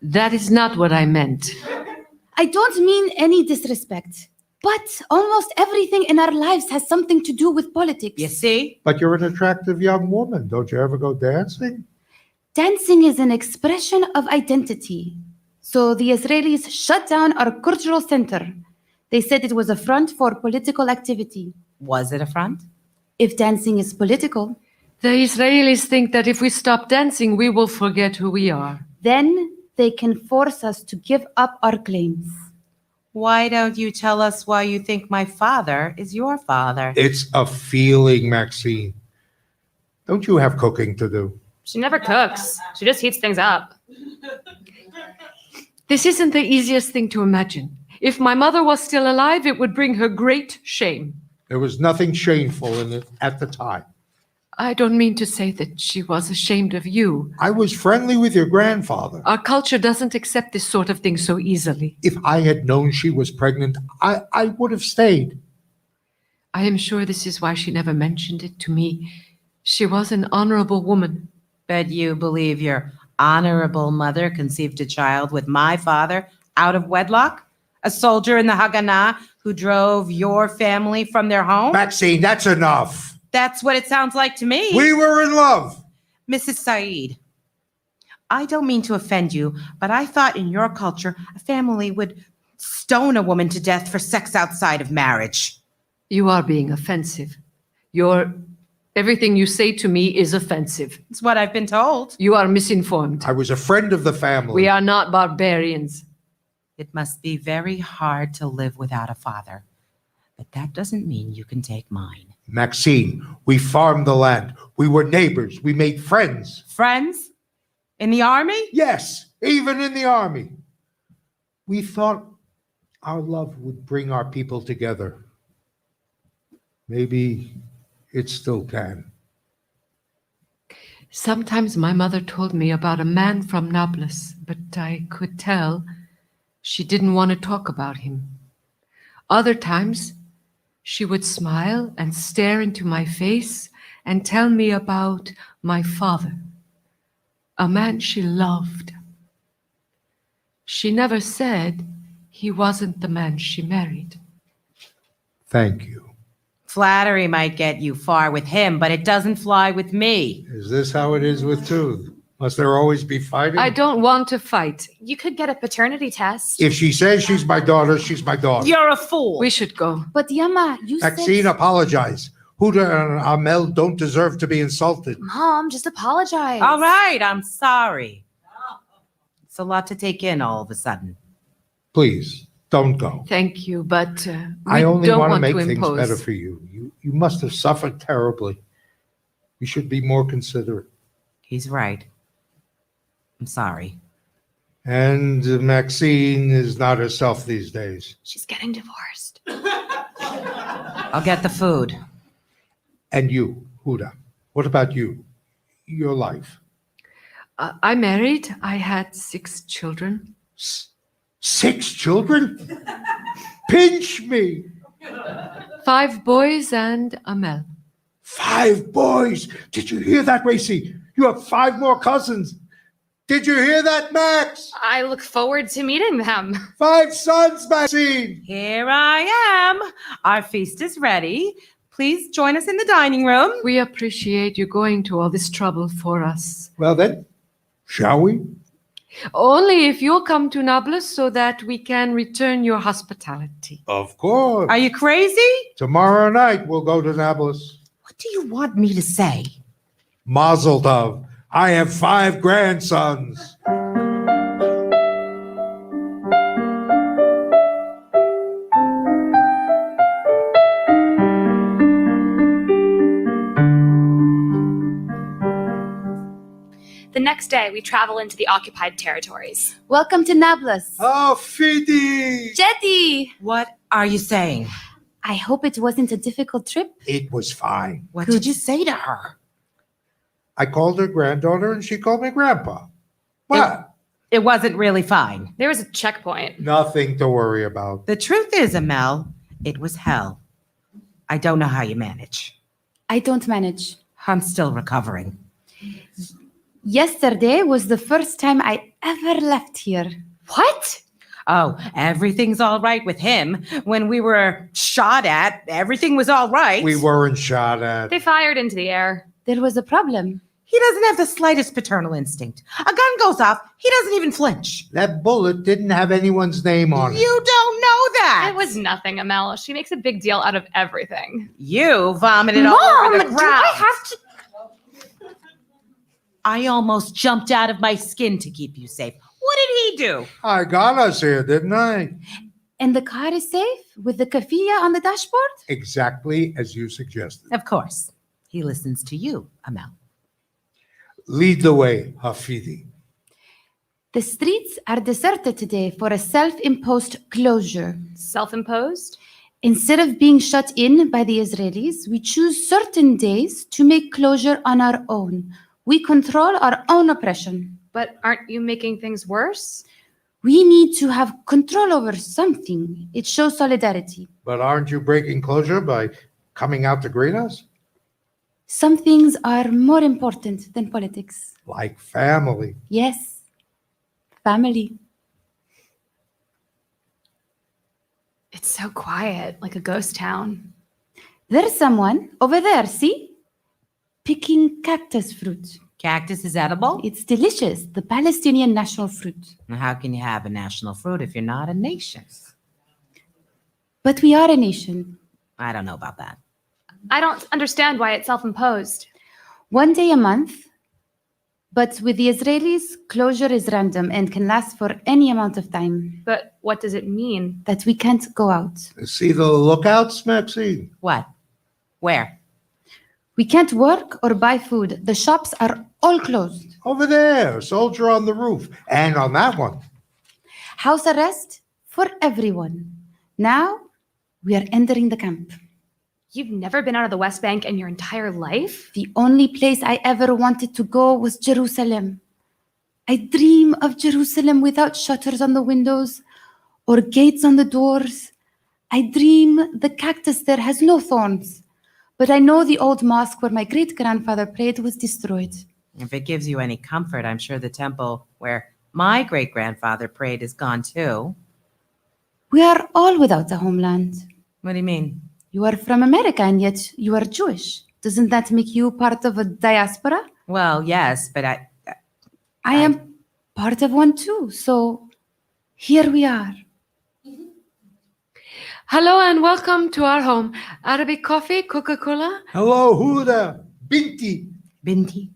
That is not what I meant. I don't mean any disrespect, but almost everything in our lives has something to do with politics. You see? But you're an attractive young woman. Don't you ever go dancing? Dancing is an expression of identity. So the Israelis shut down our cultural center. They said it was a front for political activity. Was it a front? If dancing is political, The Israelis think that if we stop dancing, we will forget who we are. then they can force us to give up our claims. Why don't you tell us why you think my father is your father? It's a feeling, Maxine. Don't you have cooking to do? She never cooks. She just heats things up. This isn't the easiest thing to imagine. If my mother was still alive, it would bring her great shame. There was nothing shameful in it at the time. I don't mean to say that she was ashamed of you. I was friendly with your grandfather. Our culture doesn't accept this sort of thing so easily. If I had known she was pregnant, I would have stayed. I am sure this is why she never mentioned it to me. She was an honorable woman. Bet you believe your honorable mother conceived a child with my father out of wedlock? A soldier in the Haganah who drove your family from their home? Maxine, that's enough. That's what it sounds like to me. We were in love. Mrs. Saeed, I don't mean to offend you, but I thought in your culture, a family would stone a woman to death for sex outside of marriage. You are being offensive. Everything you say to me is offensive. It's what I've been told. You are misinformed. I was a friend of the family. We are not barbarians. It must be very hard to live without a father, but that doesn't mean you can take mine. Maxine, we farmed the land. We were neighbors. We made friends. Friends? In the army? Yes, even in the army. We thought our love would bring our people together. Maybe it still can. Sometimes my mother told me about a man from Nablus, but I could tell she didn't want to talk about him. Other times, she would smile and stare into my face and tell me about my father, a man she loved. She never said he wasn't the man she married. Thank you. Flattery might get you far with him, but it doesn't fly with me. Is this how it is with two? Must there always be fighting? I don't want to fight. You could get a paternity test. If she says she's my daughter, she's my daughter. You're a fool. We should go. But Yama, you Maxine, said... apologize. Huda and Amel don't deserve to be insulted. Mom, just apologize. All right, I'm sorry. It's a lot to take in all of a sudden. Please, don't go. Thank you, but I only don't want to want make to things impose. better for you. You must have suffered terribly. You should be more considerate. He's right. I'm sorry. And Maxine is not herself these days. She's getting divorced. I'll get the food. And you, Huda, what about you? Your life? I married. I had 6 children. 6 children? Pinch me. 5 boys and Amel. 5 boys. Did you hear that, Racie? You have 5 more cousins. Did you hear that, Max? I look forward to meeting them. 5 sons, Maxine. Here I am. Our feast is ready. Please join us in the dining room. We appreciate you going to all this trouble for us. Well then, shall we? Only if you'll come to Nablus so that we can return your hospitality. Of course. Are you crazy? Tomorrow night we'll go to Nablus. What do you want me to say? Mazel tov. I have 5 grandsons. The next day, we travel into the occupied territories. Welcome to Nablus. Oh, Fidi! Jetty! What are you saying? I hope it wasn't a difficult trip. It was fine. What did you say to her? I called her granddaughter and she called me grandpa. What? It wasn't really fine. There was a checkpoint. Nothing to worry about. The truth is, Amel, it was hell. I don't know how you manage. I don't manage. I'm still recovering. Yesterday was the first time I ever left here. What? Oh, everything's all right with him. When we were shot at, everything was all right. We weren't shot at. They fired into the air. There was a problem. He doesn't have the slightest paternal instinct. A gun goes off, he doesn't even flinch. That bullet didn't have anyone's name on it. You don't know that. It was nothing, Amel. She makes a big deal out of everything. You vomited all over the ground. Do I have to? I almost jumped out of my skin to keep you safe. What did he do? I got us here, didn't I? And the car is safe with the kafia on the dashboard? Exactly as you suggested. Of course. He listens to you, Amel. Lead the way, Hafidi. The streets are deserted today for a self-imposed closure. Self-imposed? Instead of being shut in by the Israelis, we choose certain days to make closure on our own. We control our own oppression. But aren't you making things worse? We need to have control over something. It shows solidarity. But aren't you breaking closure by coming out to greet us? Some things are more important than politics. Like family. Yes, family. It's so quiet, like a ghost town. There's someone over there, see? Picking cactus fruit. Cactus is edible? It's delicious, the Palestinian national fruit. How can you have a national fruit if you're not a nation? But we are a nation. I don't know about that. I don't understand why it's self-imposed. One day a month, but with the Israelis, closure is random and can last for any amount of time. But what does it mean? That we can't go out. See the lookouts, Maxine? What? Where? We can't work or buy food. The shops are all closed. Over there, soldier on the roof. And on that one. House arrest for everyone. Now we are entering the camp. You've never been out of the West Bank in your entire life? The only place I ever wanted to go was Jerusalem. I dream of Jerusalem without shutters on the windows or gates on the doors. I dream the cactus there has no thorns. But I know the old mosque where my great-grandfather prayed was destroyed. If it gives you any comfort, I'm sure the temple where my great-grandfather prayed is gone too. We are all without a homeland. What do you mean? You are from America and yet you are Jewish. Doesn't that make you part of a diaspora? Well, yes, but I am part of one too. So here we are. Hello and welcome to our home. Arabic coffee, Coca-Cola? Hello, Huda. Binti. Binti?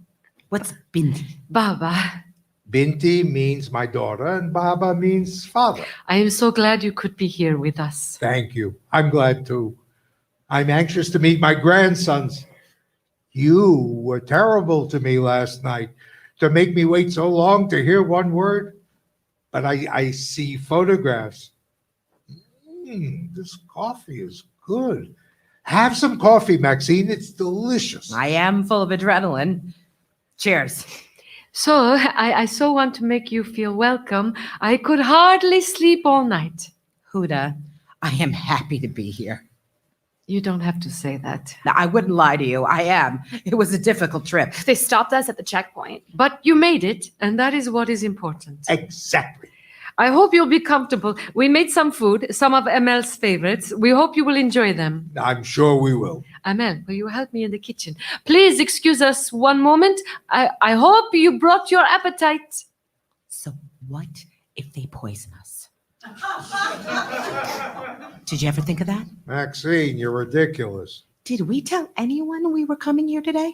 What's Binti? Baba. Binti means my daughter and Baba means father. I am so glad you could be here with us. Thank you. I'm glad too. I'm anxious to meet my grandsons. You were terrible to me last night to make me wait so long to hear one word. But I see photographs. This coffee is good. Have some coffee, Maxine. It's delicious. I am full of adrenaline. Cheers. So, I so want to make you feel welcome. I could hardly sleep all night. Huda, I am happy to be here. You don't have to say that. Now, I wouldn't lie to you. I am. It was a difficult trip. They stopped us at the checkpoint. But you made it, and that is what is important. Exactly. I hope you'll be comfortable. We made some food, some of Amel's favorites. We hope you will enjoy them. I'm sure we will. Amel, will you help me in the kitchen? Please excuse us one moment. I hope you brought your appetite. So what if they poison us? Did you ever think of that? Maxine, you're ridiculous. Did we tell anyone we were coming here today?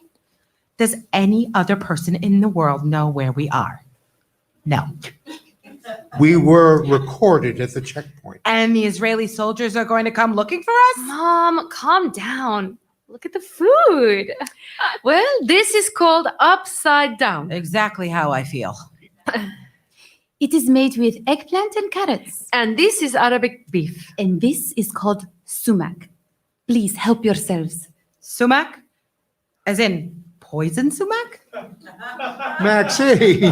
Does any other person in the world know where we are? No. We were recorded at the checkpoint. And the Israeli soldiers are going to come looking for us? Mom, calm down. Look at the food. Well, this is called upside down. Exactly how I feel. It is made with eggplant and carrots. And this is Arabic beef. And this is called sumac. Please help yourselves. Sumac? As in poison sumac? Maxine,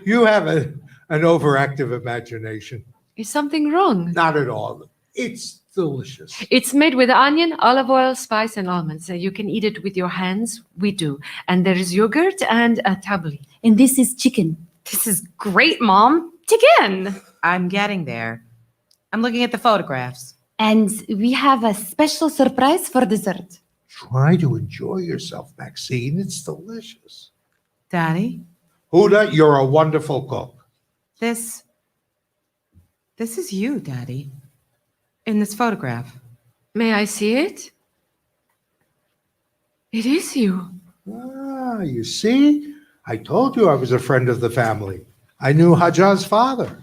you have an overactive imagination. Is something wrong? Not at all. It's delicious. It's made with onion, olive oil, spice, and almonds. You can eat it with your hands. We do. And there is yogurt and a tabli. And this is chicken. This is great, Mom. Dig in. I'm getting there. I'm looking at the photographs. And we have a special surprise for dessert. Try to enjoy yourself, Maxine. It's delicious. Daddy, Huda, you're a wonderful cook. this is you, Daddy, in this photograph. May I see it? It is you. Ah, you see? I told you I was a friend of the family. I knew Haajar's father.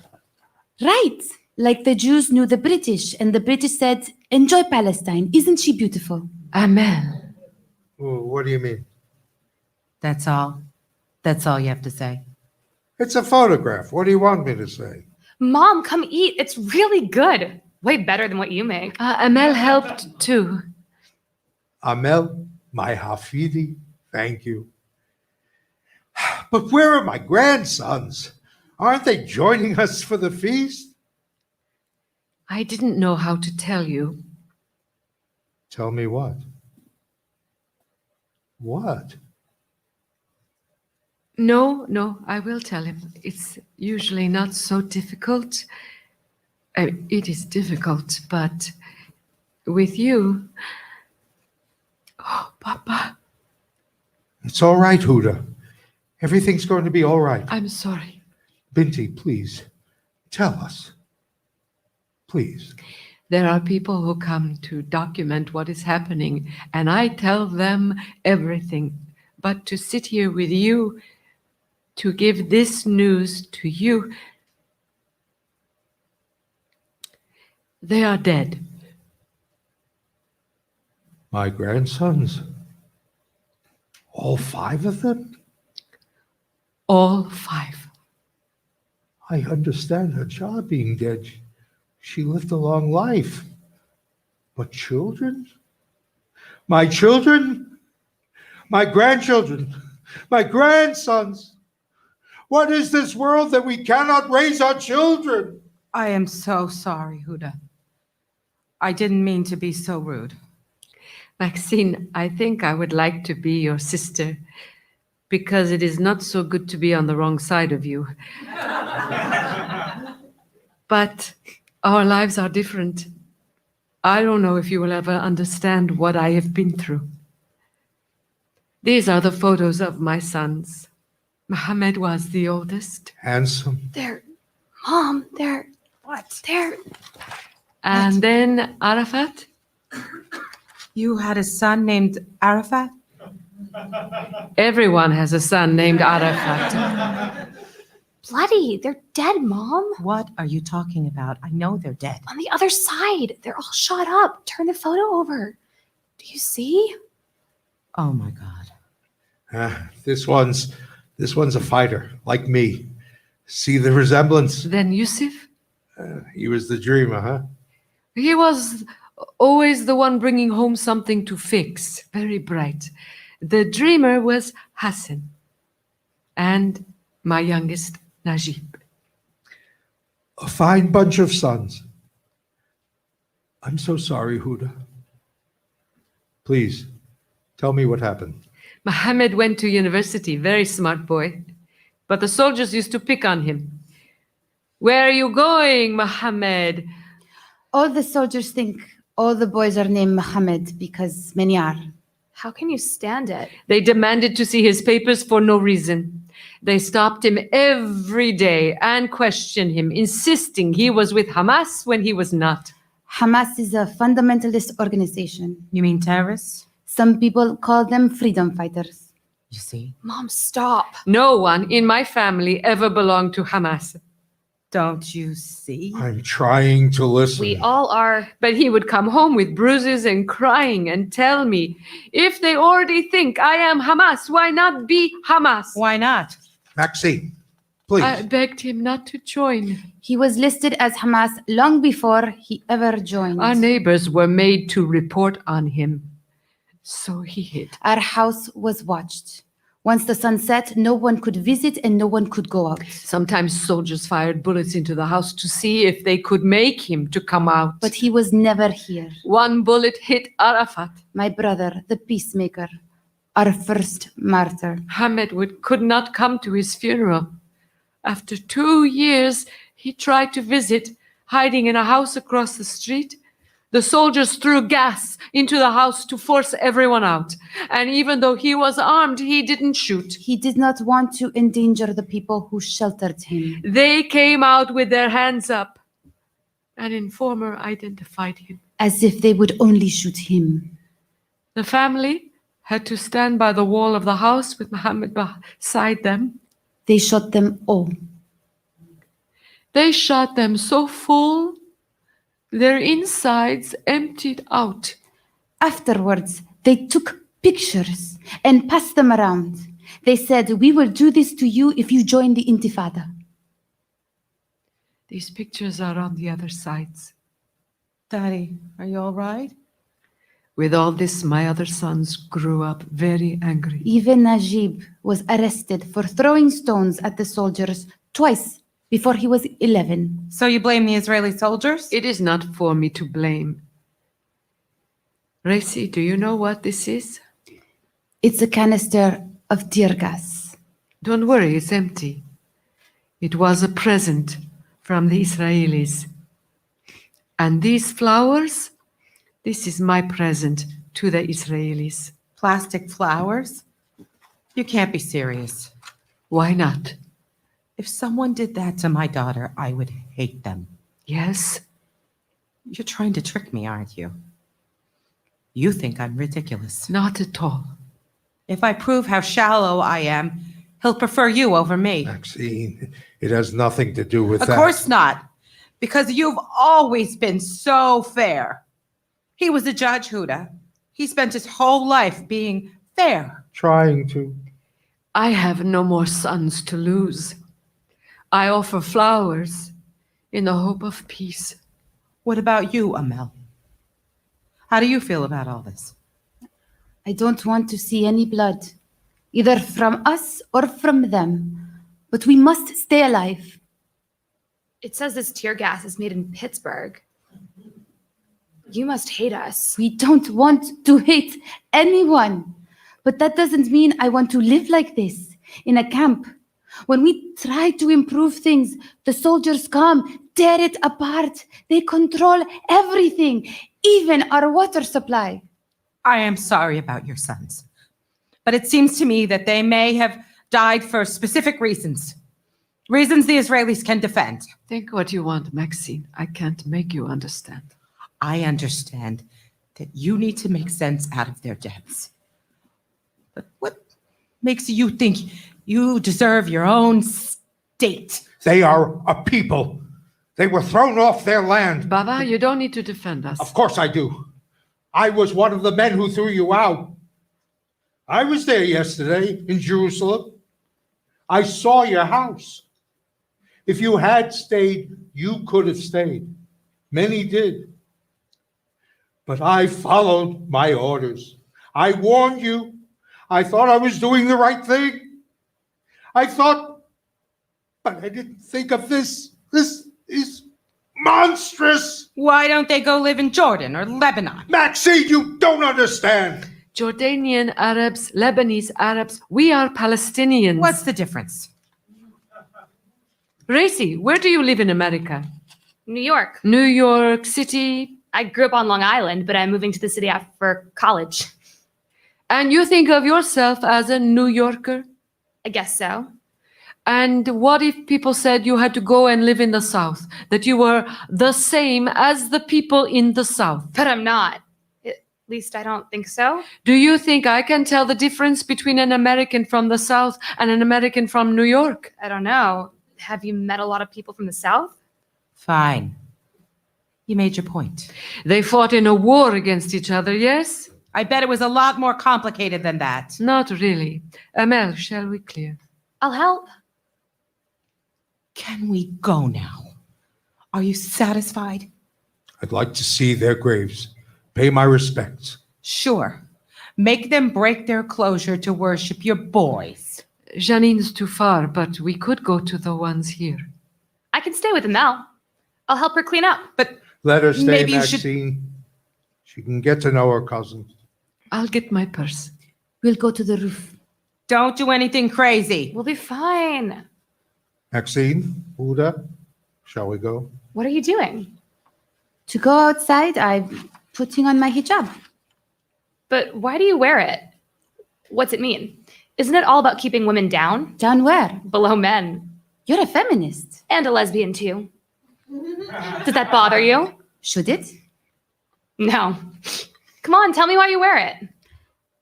Right. Like the Jews knew the British, and the British said, enjoy Palestine. Isn't she beautiful? Amen. What do you mean? That's all. That's all you have to say. It's a photograph. What do you want me to say? Mom, come eat. It's really good. Way better than what you make. Amel helped too. Amel, my Hafidi, thank you. But where are my grandsons? Aren't they joining us for the feast? I didn't know how to tell you. Tell me what? What? No, I will tell him. It's usually not so difficult. It is difficult, but with you... Oh, Papa. It's all right, Huda. Everything's going to be all right. I'm sorry. Binti, please, tell us. Please. There are people who come to document what is happening, and I tell them everything. But to sit here with you, to give this news to you, they are dead. My grandsons? All 5 of them? All 5. I understand her child being dead. She lived a long life. But children? My children? My grandchildren? My grandsons? What is this world that we cannot raise our children? I am so sorry, Huda. I didn't mean to be so rude. Maxine, I think I would like to be your sister, because it is not so good to be on the wrong side of you. But our lives are different. I don't know if you will ever understand what I have been through. These are the photos of my sons. Mohammed was the oldest. Handsome. Mom, they're... What? They're... And then Arafat. You had a son named Arafat? Everyone has a son named Arafat. bloody. They're dead, Mom. What are you talking about? I know they're dead. On the other side. They're all shot up. Turn the photo over. Do you see? Oh my God. This one's a fighter, like me. See the resemblance? Then Yusuf? He was the dreamer, huh? He was always the one bringing home something to fix. Very bright. The dreamer was Hassan. And my youngest, Najib. A fine bunch of sons. I'm so sorry, Huda. Please, tell me what happened. Mohammed went to university, very smart boy. But the soldiers used to pick on him. Where are you going, Mohammed? All the soldiers think all the boys are named Mohammed because many are. How can you stand it? They demanded to see his papers for no reason. They stopped him every day and questioned him, insisting he was with Hamas when he was not. Hamas is a fundamentalist organization. You mean terrorists? Some people call them freedom fighters. You see? Mom, stop. No one in my family ever belonged to Hamas. Don't you see? I'm trying to listen. We all are. But he would come home with bruises and crying and tell me, if they already think I am Hamas, why not be Hamas? Why not? Maxine, please. I begged him not to join. He was listed as Hamas long before he ever joined. Our neighbors were made to report on him. So he hid. Our house was watched. Once the sun set, no one could visit and no one could go out. Sometimes soldiers fired bullets into the house to see if they could make him to come out. But he was never here. One bullet hit Arafat. My brother, the peacemaker, our first martyr. Hamed could not come to his funeral. After 2 years, he tried to visit, hiding in a house across the street. The soldiers threw gas into the house to force everyone out. And even though he was armed, he didn't shoot. He did not want to endanger the people who sheltered him. They came out with their hands up. An informer identified him. As if they would only shoot him. The family had to stand by the wall of the house with Mohammed beside them. They shot them all. They shot them so full, their insides emptied out. Afterwards, they took pictures and passed them around. They said, "We will do this to you if you join the Intifada." These pictures are on the other sides. Daddy, are you all right? With all this, my other sons grew up very angry. Even Najib was arrested for throwing stones at the soldiers twice before he was 11. So you blame the Israeli soldiers? It is not for me to blame. Racie, do you know what this is? It's a canister of tear gas. Don't worry, it's empty. It was a present from the Israelis. And these flowers, this is my present to the Israelis. Plastic flowers? You can't be serious. Why not? If someone did that to my daughter, I would hate them. Yes? You're trying to trick me, aren't you? You think I'm ridiculous. Not at all. If I prove how shallow I am, he'll prefer you over me. Maxine, it has nothing to do with that. Of course not, because you've always been so fair. He was a judge, Huda. He spent his whole life being fair. Trying to. I have no more sons to lose. I offer flowers in the hope of peace. What about you, Amel? How do you feel about all this? I don't want to see any blood, either from us or from them. But we must stay alive. It says this tear gas is made in Pittsburgh. You must hate us. We don't want to hate anyone. But that doesn't mean I want to live like this, in a camp. When we try to improve things, the soldiers come, tear it apart. They control everything, even our water supply. I am sorry about your sons, but it seems to me that they may have died for specific reasons. Reasons the Israelis can defend. Think what you want, Maxine. I can't make you understand. I understand that you need to make sense out of their deaths. But what makes you think you deserve your own state? They are a people. They were thrown off their land. Baba, you don't need to defend us. Of course I do. I was one of the men who threw you out. I was there yesterday in Jerusalem. I saw your house. If you had stayed, you could have stayed. Many did. But I followed my orders. I warned you. I thought I was doing the right thing. But I didn't think of this. This is monstrous. Why don't they go live in Jordan or Lebanon? Maxine, you don't understand. Jordanian Arabs, Lebanese Arabs, we are Palestinians. What's the difference? Racie, where do you live in America? New York. New York City. I grew up on Long Island, but I'm moving to the city after college. And you think of yourself as a New Yorker? I guess so. And what if people said you had to go and live in the South, that you were the same as the people in the South? But I'm not. least I don't think so. Do you think I can tell the difference between an American from the South and an American from New York? I don't know. Have you met a lot of people from the South? Fine. You made your point. They fought in a war against each other, yes? I bet it was a lot more complicated than that. Not really. Amel, shall we clear? I'll help. Can we go now? Are you satisfied? I'd like to see their graves. Pay my respects. Sure. Make them break their closure to worship your boys. Janine's too far, but we could go to the ones here. I can stay with Amel. I'll help her clean up. But Let her stay, maybe you Maxine. She can get to know her cousin. I'll get my purse. We'll go to the roof. don't do anything crazy. We'll be fine. Maxine, Huda, shall we go? What are you doing? To go outside, I'm putting on my hijab. But why do you wear it? What's it mean? Isn't it all about keeping women down? Down where? Below men. You're a feminist. And a lesbian too. Does that bother you? Should it? No. Come on, tell me why you wear it.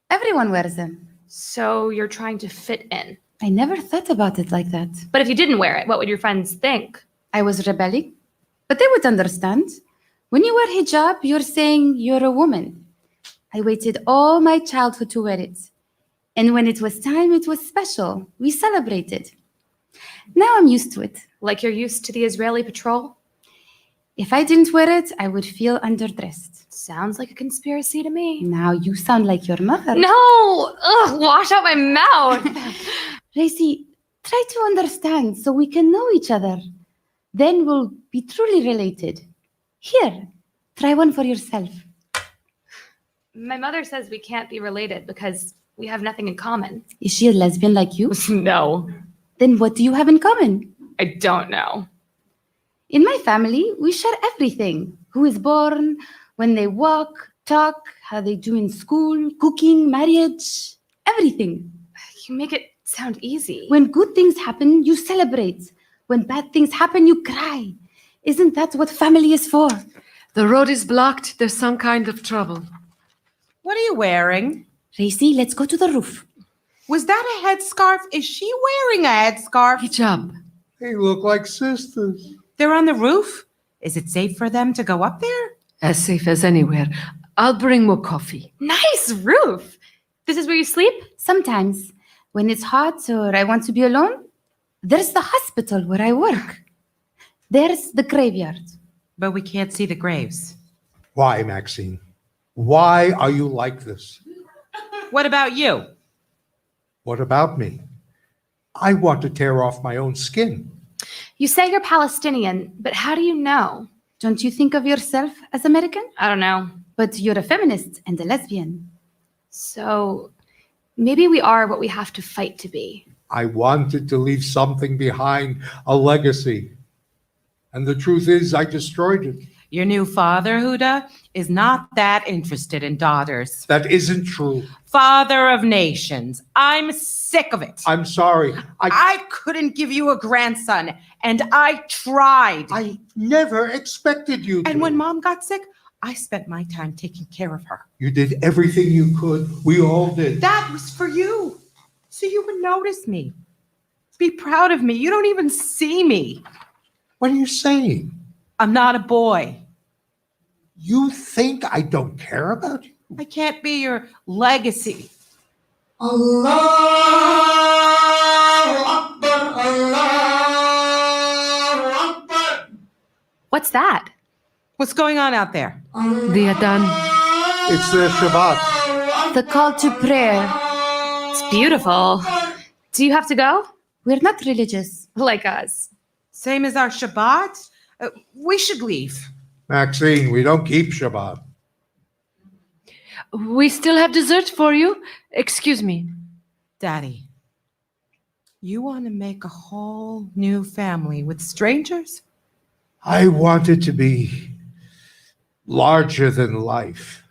Everyone wears them. So you're trying to fit in. I never thought about it like that. But if you didn't wear it, what would your friends think? I was rebelling, but they would understand. When you wear hijab, you're saying you're a woman. I waited all my childhood to wear it. And when it was time, it was special. We celebrated. Now I'm used to it. Like you're used to the Israeli patrol? If I didn't wear it, I would feel underdressed. Sounds like a conspiracy to me. Now you sound like your mother. No! Ugh, wash out my mouth. Racie, try to understand so we can know each other. Then we'll be truly related. Here, try one for yourself. My mother says we can't be related because we have nothing in common. Is she a lesbian like you? No. Then what do you have in common? I don't know. In my family, we share everything. Who is born, when they walk, talk, how they do in school, cooking, marriage, everything. You make it sound easy. When good things happen, you celebrate. When bad things happen, you cry. Isn't that what family is for? The road is blocked. There's some kind of trouble. What are you wearing? Racie, let's go to the roof. Was that a headscarf? Is she wearing a headscarf? Hijab. They look like sisters. They're on the roof. Is it safe for them to go up there? As safe as anywhere. I'll bring more coffee. Nice roof. This is where you sleep? Sometimes, when it's hot or I want to be alone, there's the hospital where I work. There's the graveyard. But we can't see the graves. Why, Maxine? Why are you like this? What about you? What about me? I want to tear off my own skin. You say you're Palestinian, but how do you know? Don't you think of yourself as American? I don't know. But you're a feminist and a lesbian. So maybe we are what we have to fight to be. I wanted to leave something behind, a legacy. And the truth is, I destroyed it. Your new father, Huda, is not that interested in daughters. That isn't true. Father of nations. I'm sick of it. I'm sorry. I couldn't give you a grandson, and I tried. I never expected you to. And when Mom got sick, I spent my time taking care of her. You did everything you could. We all did. That was for you, so you would notice me. Be proud of me. You don't even see me. What are you saying? I'm not a boy. You think I don't care about you? I can't be your legacy. Allahu Akbar, Allahu Akbar. What's that? What's going on out there? The Adhan. It's the Shabbat. The call to prayer. It's beautiful. Do you have to go? We're not religious. Like us. Same as our Shabbat? We should leave. Maxine, we don't keep Shabbat. We still have dessert for you. Excuse me. Daddy, you want to make a whole new family with strangers? I wanted to be larger than life.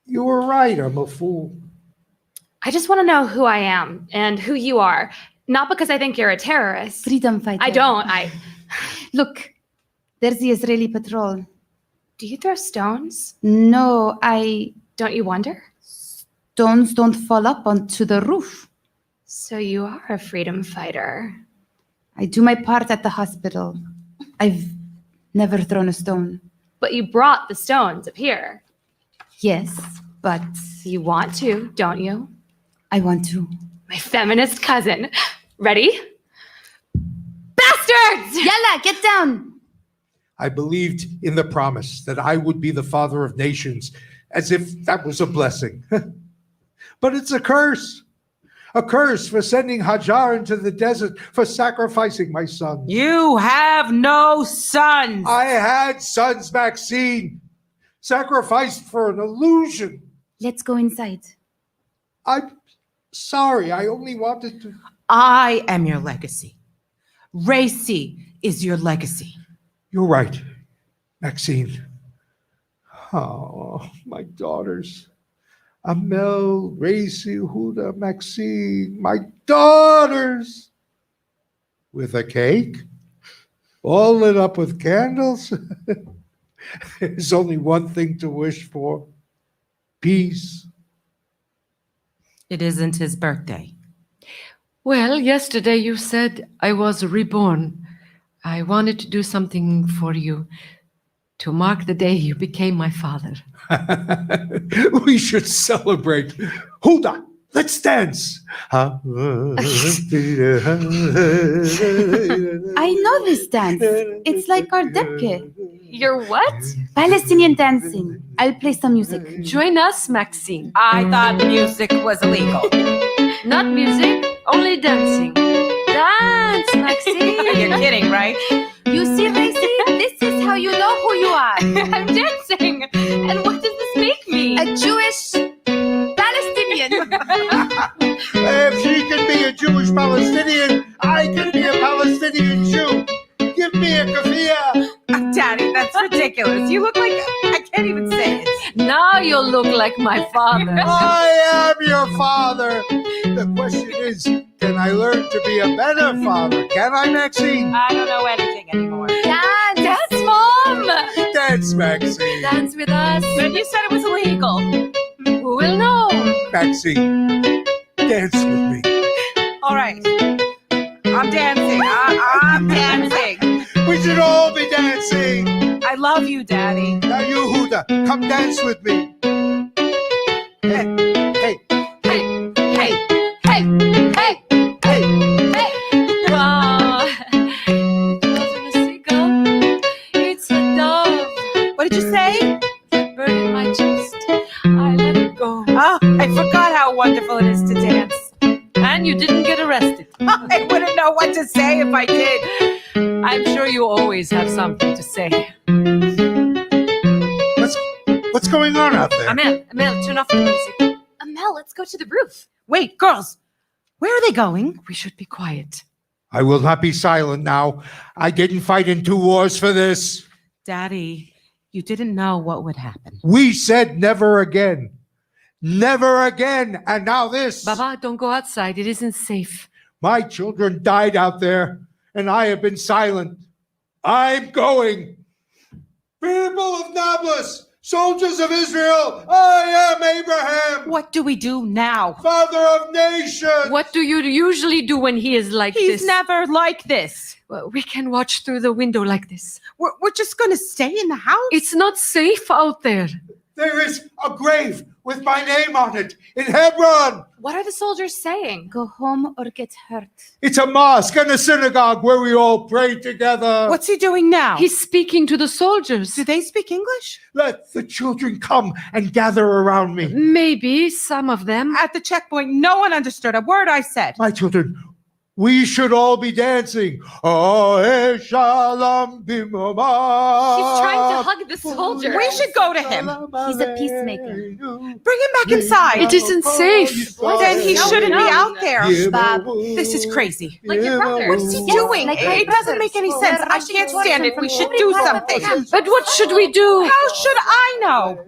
You were right, I'm a fool. I just want to know who I am and who you are. Not because I think you're a terrorist. Freedom fighter. I don't. Look, there's the Israeli patrol. Do you throw stones? No, Don't you wonder? stones don't fall up onto the roof. So you are a freedom fighter. I do my part at the hospital. I've never thrown a stone. But you brought the stones up here. Yes, but You want to, don't you? I want to. My feminist cousin. Ready? Bastards! Yalla, get down! I believed in the promise that I would be the father of nations, as if that was a blessing. But it's a curse. A curse for sending Haajar into the desert, for sacrificing my sons. You have no sons. I had sons, Maxine, sacrificed for an illusion. Let's go inside. I'm sorry, I only wanted to. I am your legacy. Racie is your legacy. You're right, Maxine. Oh, my daughters. Amel, Racie, Huda, Maxine, my daughters. With a cake? All lit up with candles? There's only one thing to wish for. Peace. It isn't his birthday. Well, yesterday you said I was reborn. I wanted to do something for you to mark the day you became my father. We should celebrate. Huda, let's dance. I know this dance. It's like our debke. You're what? Palestinian dancing. I'll play some music. Join us, Maxine. I thought music was illegal. Not music, only dancing. Dance, Maxine. You're kidding, right? You see, Racie? This is how you know who you are. I'm dancing. And what does this make me? A Jewish Palestinian. If she can be a Jewish Palestinian, I can be a Palestinian Jew. Give me a kafia. Daddy, that's ridiculous. You look like, I can't even say it. Now you'll look like my father. I am your father. The question is, can I learn to be a better father? Can I, Maxine? I don't know anything anymore. Dance, Mom! Dance, Maxine. Dance with us. But you said it was illegal. Who will know? Maxine, dance with me. All right. I'm dancing. I'm dancing. We should all be dancing. I love you, Daddy. Now you, Huda, come dance with me. Hey, hey, Hey, hey, hey, hey, hey. Wow. It wasn't a seagull. It's a dove. What did you say? Bird in my chest. I let it go. Oh, I forgot how wonderful it is to dance. And you didn't get arrested. I wouldn't know what to say if I did. I'm sure you always have something to say. what's going on out there? Amel, turn off the music. Amel, let's go to the roof. Wait, girls, where are they going? We should be quiet. I will not be silent now. I didn't fight in 2 wars for this. Daddy, you didn't know what would happen. We said never again. Never again. And now this. Baba, don't go outside. It isn't safe. My children died out there, and I have been silent. I'm going. People of Nablus, soldiers of Israel, I am Abraham, What do we do now? father of nations. What do you usually do when he is like He's this? never like this. Well, we can watch through the window like this. We're just going to stay in the house? It's not safe out there. There is a grave with my name on it in Hebron. What are the soldiers saying? Go home or get hurt. It's a mosque and a synagogue where we all pray together. What's he doing now? He's speaking to the soldiers. Do they speak English? Let the children come and gather around me. Maybe some of them. At the checkpoint, no one understood a word I said. My children, we should all be dancing. Oh, shalom bimoma. He's trying to hug the soldier. We should go to him. He's a peacemaker. Bring him back inside. It isn't safe. Then he shouldn't be out there. Bob, This is crazy. Like your brother. What's he Yes, doing? like my It doesn't make any sense. I can't stand it. We should do something. But what should we do? How should I know?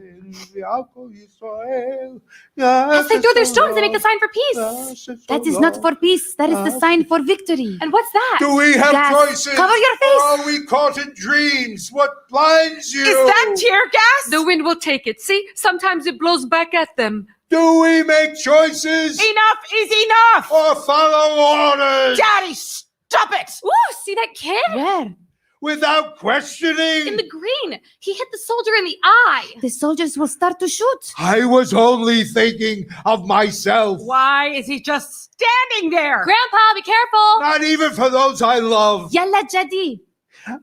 As they throw their stones, they make the sign for peace. That is not for peace. That is the sign for victory. And what's that? Do we have Gas. choices? Cover your face. Or are we caught in dreams? What blinds you? Is that tear gas? The wind will take it. See, sometimes it blows back at them. Do we make choices? Enough is enough! Or follow orders? Daddy, stop it! Ooh, see that kid? Where? Without questioning? In the green. He hit the soldier in the eye. The soldiers will start to shoot. I was only thinking of myself. Why is he just standing there? Grandpa, be careful. Not even for those I love. Yalla Jadi.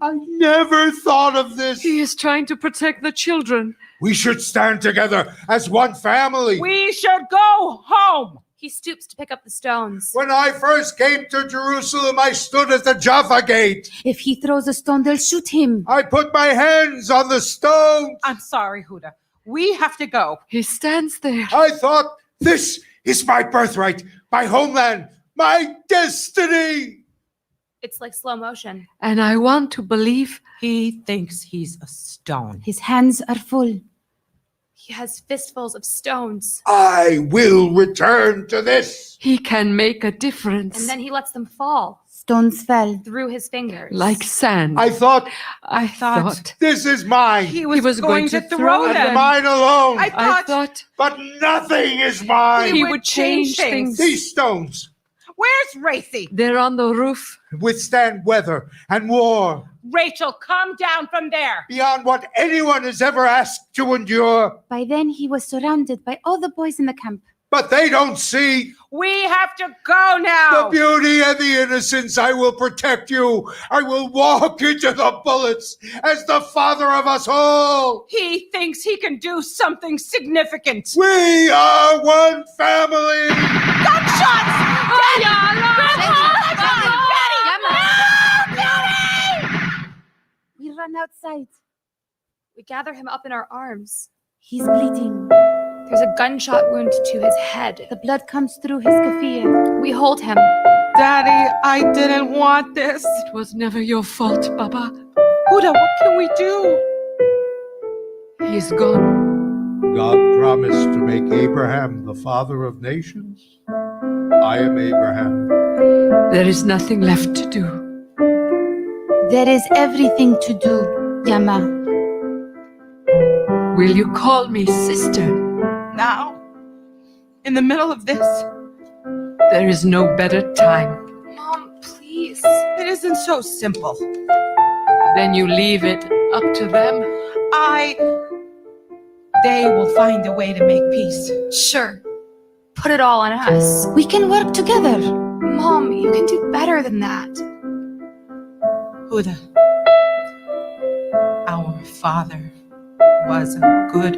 I never thought of this. He is trying to protect the children. We should stand together as one family. We should go home. He stoops to pick up the stones. When I first came to Jerusalem, I stood at the Jaffa gate. If he throws a stone, they'll shoot him. I put my hands on the stones. I'm sorry, Huda. We have to go. He stands there. I thought, this is my birthright, my homeland, my destiny. It's like slow motion. And I want to believe He thinks he's a stone. His hands are full. He has fistfuls of stones. I will return to this. he can make a difference. And then he lets them fall Stones fell. through his fingers. Like sand. I thought, I thought this is mine. He was going to throw throw them. them. Mine alone. I thought But nothing is mine. he would change things. These stones Where's Racie? They're on the roof. withstand weather and war Rachel, come down from there. beyond what anyone has ever asked to endure. By then, he was surrounded by all the boys in the camp. But they don't see We have to go the now. beauty and the innocence. I will protect you. I will walk into the bullets as the father of us all. He thinks he can do something significant. We are one family. Gunshots! We run outside. We gather him up in our arms. He's bleeding. There's a gunshot wound to his head. The blood comes through his keffiyeh. We hold him. Daddy, I didn't want this. It was never your fault, Baba. Huda, what can we do? He's gone. God promised to make Abraham the father of nations. I am Abraham. There is nothing left to do. There is everything to do, Yama. Will you call me sister? Now? In the middle of this? There is no better time. Mom, please. It isn't so simple. Then you leave it up to them. They will find a way to make peace. Sure. Put it all on us. We can work together. Mom, you can do better than that. Huda, our father was a good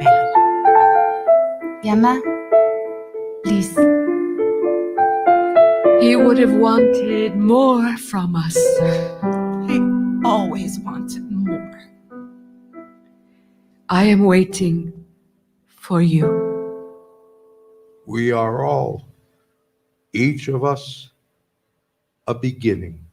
man. Yama, please. He would have wanted more from us. I always wanted more. I am waiting for you. We are all, each of us, a beginning.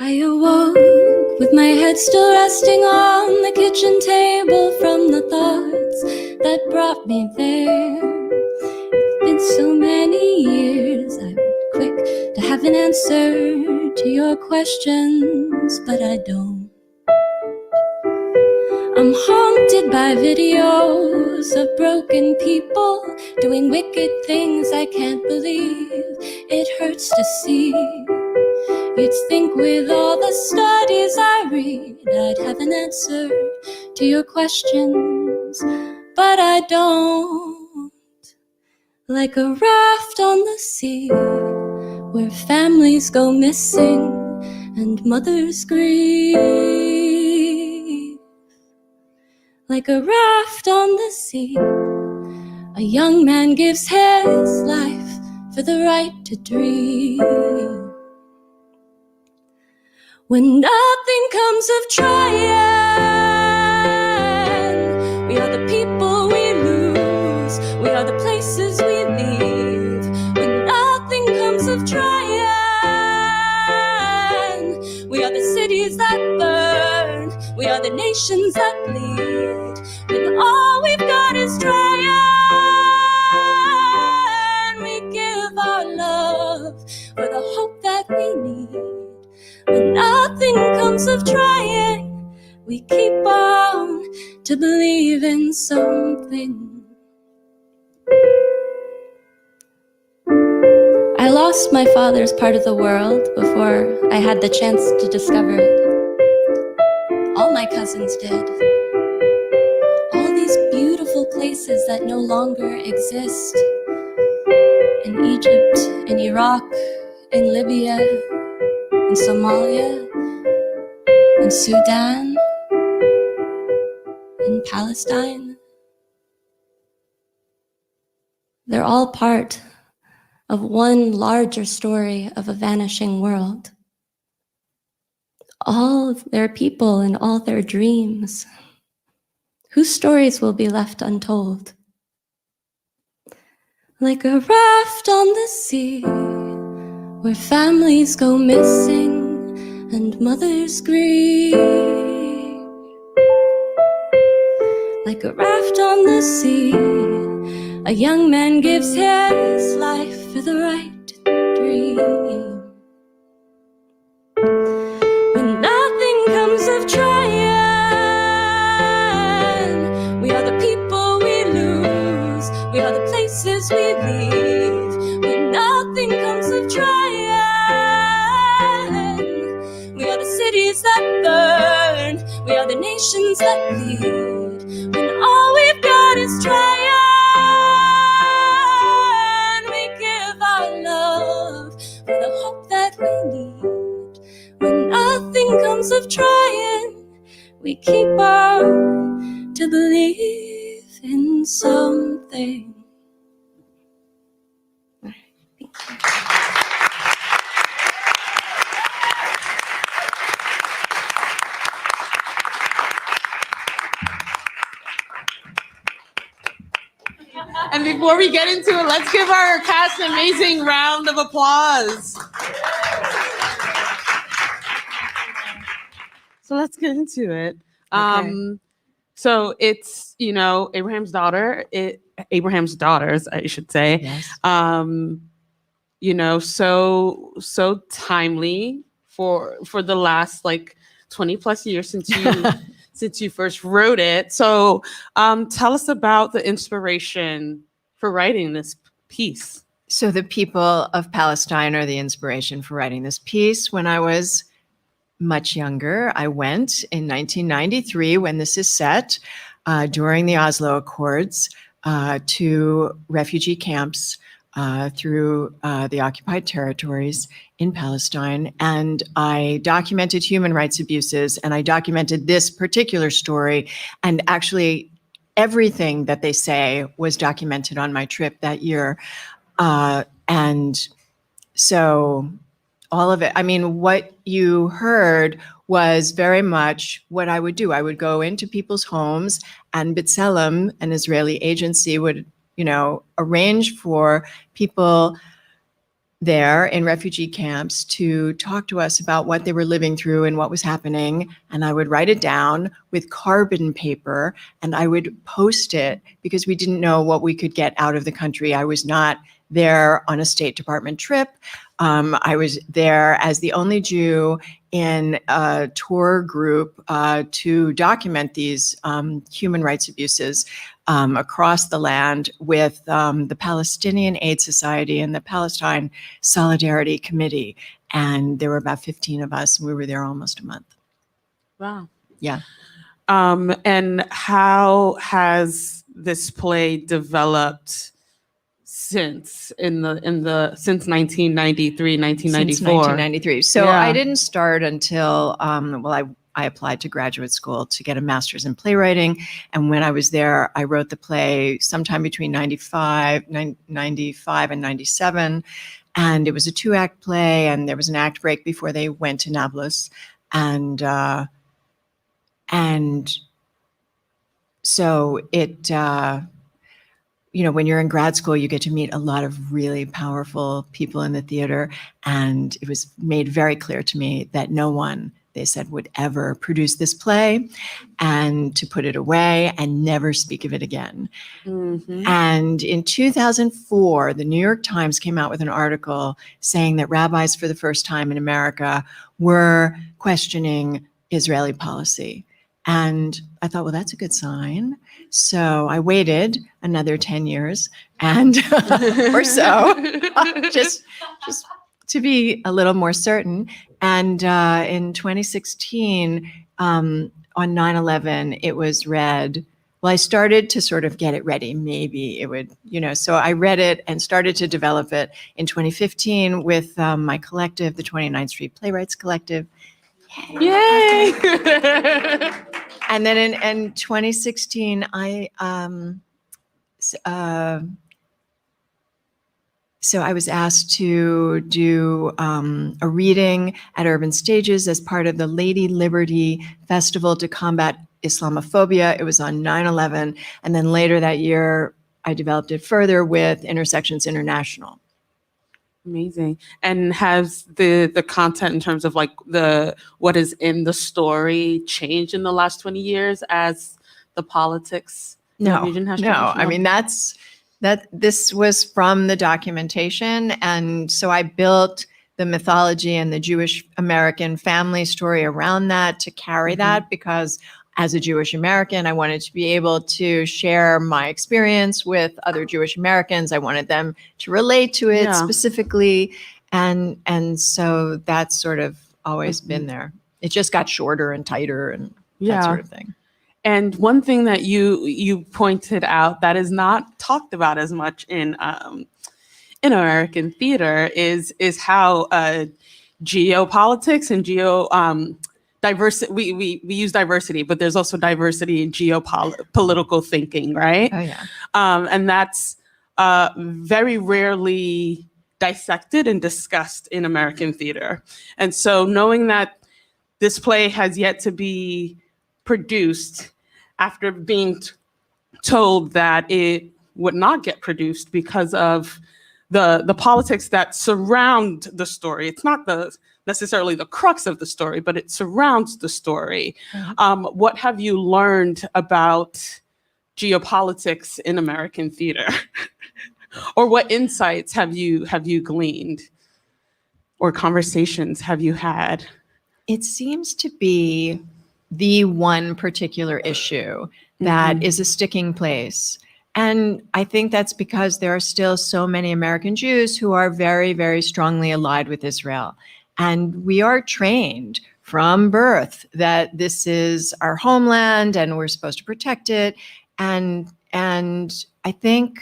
I awoke with my head still resting on the kitchen table from the thoughts that brought me there. It's been so many years, I'm quick to have an answer to your questions, but I don't. I'm haunted by videos of broken people doing wicked things I can't believe. It hurts to see. You'd think with all the studies I read, I'd have an answer to your questions, but I don't. Like a raft on the sea, where families go missing and mothers grieve. Like a raft on the sea, a young man gives his life for the right to dream. When nothing comes of trying, we are the people we lose, we are the places we leave. When nothing comes of trying, we are the cities that burn, we are the nations that bleed. When all we've got is trying, we give our love for the hope that we need. When nothing comes of trying, we keep on to believe in something. I lost my father's part of the world before I had the chance to discover it. All my cousins did. All these beautiful places that no longer exist. In Egypt, in Iraq, in Libya, in Somalia, in Sudan, in Palestine. They're all part of one larger story of a vanishing world. All of their people and all their dreams, whose stories will be left untold. Like a raft on the sea, where families go missing and mothers grieve. Like a raft on the sea, a young man gives his life for the right to dream. When nothing comes of trying, we are the people we lose, we are the places we leave. When nothing comes of trying, we are the cities that burn, we are the nations that bleed. When all we've got is trying, we give our love for the hope that we need. When nothing comes of trying, we keep on to believe in something. All right, thank you. And before we get into it, let's give our cast an amazing round of applause. So let's get into it. So it's, Abraham's daughters, I should say. Yes. So timely for the last 20 plus years since you since you first wrote it. So tell us about the inspiration for writing this piece. So the people of Palestine are the inspiration for writing this piece. When I was much younger, I went in 1993, when this is set, during the Oslo Accords, to refugee camps through the occupied territories in Palestine. And I documented human rights abuses, and I documented this particular story. And actually, everything that they say was documented on my trip that year. And so all of it, what you heard was very much what I would do. I would go into people's homes, and B'Tselem, an Israeli agency, would, arrange for people there in refugee camps to talk to us about what they were living through and what was happening. And I would write it down with carbon paper, and I would post it because we didn't know what we could get out of the country. I was not there on a State Department trip. I was there as the only Jew in a tour group to document these human rights abuses across the land with the Palestinian Aid Society and the Palestine Solidarity Committee. And there were about 15 of us, and we were there almost a month. Wow. Yeah. And how has this play developed since 1993, 1994. Since 1993. So Yeah. I didn't start until, I applied to graduate school to get a master's in playwriting. And when I was there, I wrote the play sometime between 95 and 97. And it was a 2-act play, and there was an act break before they went to Nablus. And so it, when you're in grad school, you get to meet a lot of really powerful people in the theater. And it was made very clear to me that no one, they said, would ever produce this play and to put it away and never speak of it again. Mm-hmm. And in 2004, the New York Times came out with an article saying that rabbis for the first time in America were questioning Israeli policy. And I thought, well, that's a good sign. So I waited another 10 years and or so, just to be a little more certain. And in 2016, on 9/11, it was read. Well, I started to sort of get it ready. Maybe it would, so I read it and started to develop it in 2015 with my collective, the 29th Street Playwrights Collective. Yay! And then in 2016, so I was asked to do a reading at Urban Stages as part of the Lady Liberty Festival to combat Islamophobia. It was on 9/11. And then later that year, I developed it further with Intersections International. Amazing. And has the content in terms of like what is in the story changed in the last 20 years as the politics in the region has changed? No. I mean, this was from the documentation. And so I built the mythology and the Jewish American family story around that to carry that, because as a Jewish American, I wanted to be able to share my experience with other Jewish Americans. I wanted them to relate to it specifically. And so that's sort of always been there. It just got shorter and tighter and that sort of thing. And one thing that you pointed out that is not talked about as much in American theater is how geopolitics and diversity. We use diversity, but there's also diversity in geopolitical thinking, right? Oh yeah. And that's very rarely dissected and discussed in American theater. And so knowing that this play has yet to be produced after being told that it would not get produced because of the politics that surround the story. It's not necessarily the crux of the story, but it surrounds the story. What have you learned about geopolitics in American theater? Or what insights have you gleaned? Or conversations have you had? It seems to be the one particular issue that is a sticking place. And I think that's because there are still so many American Jews who are very, very strongly allied with Israel. And we are trained from birth that this is our homeland and we're supposed to protect it. And I think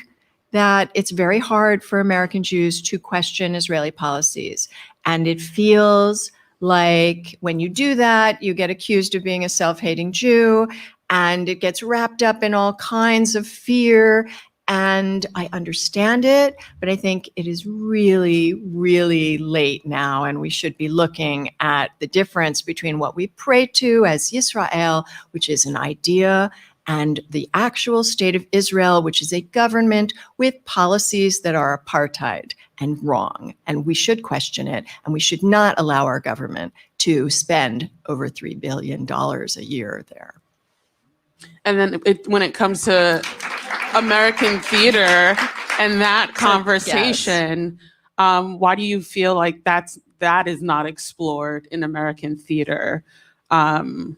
that it's very hard for American Jews to question Israeli policies. And it feels like when you do that, you get accused of being a self-hating Jew, and it gets wrapped up in all kinds of fear. And I understand it, but I think it is really, really late now. And we should be looking at the difference between what we pray to as Yisrael, which is an idea, and the actual state of Israel, which is a government with policies that are apartheid and wrong. And we should question it. And we should not allow our government to spend over $3 billion a year there. And then when it comes to American theater and that conversation, why do you feel like that is not explored in American theater? Because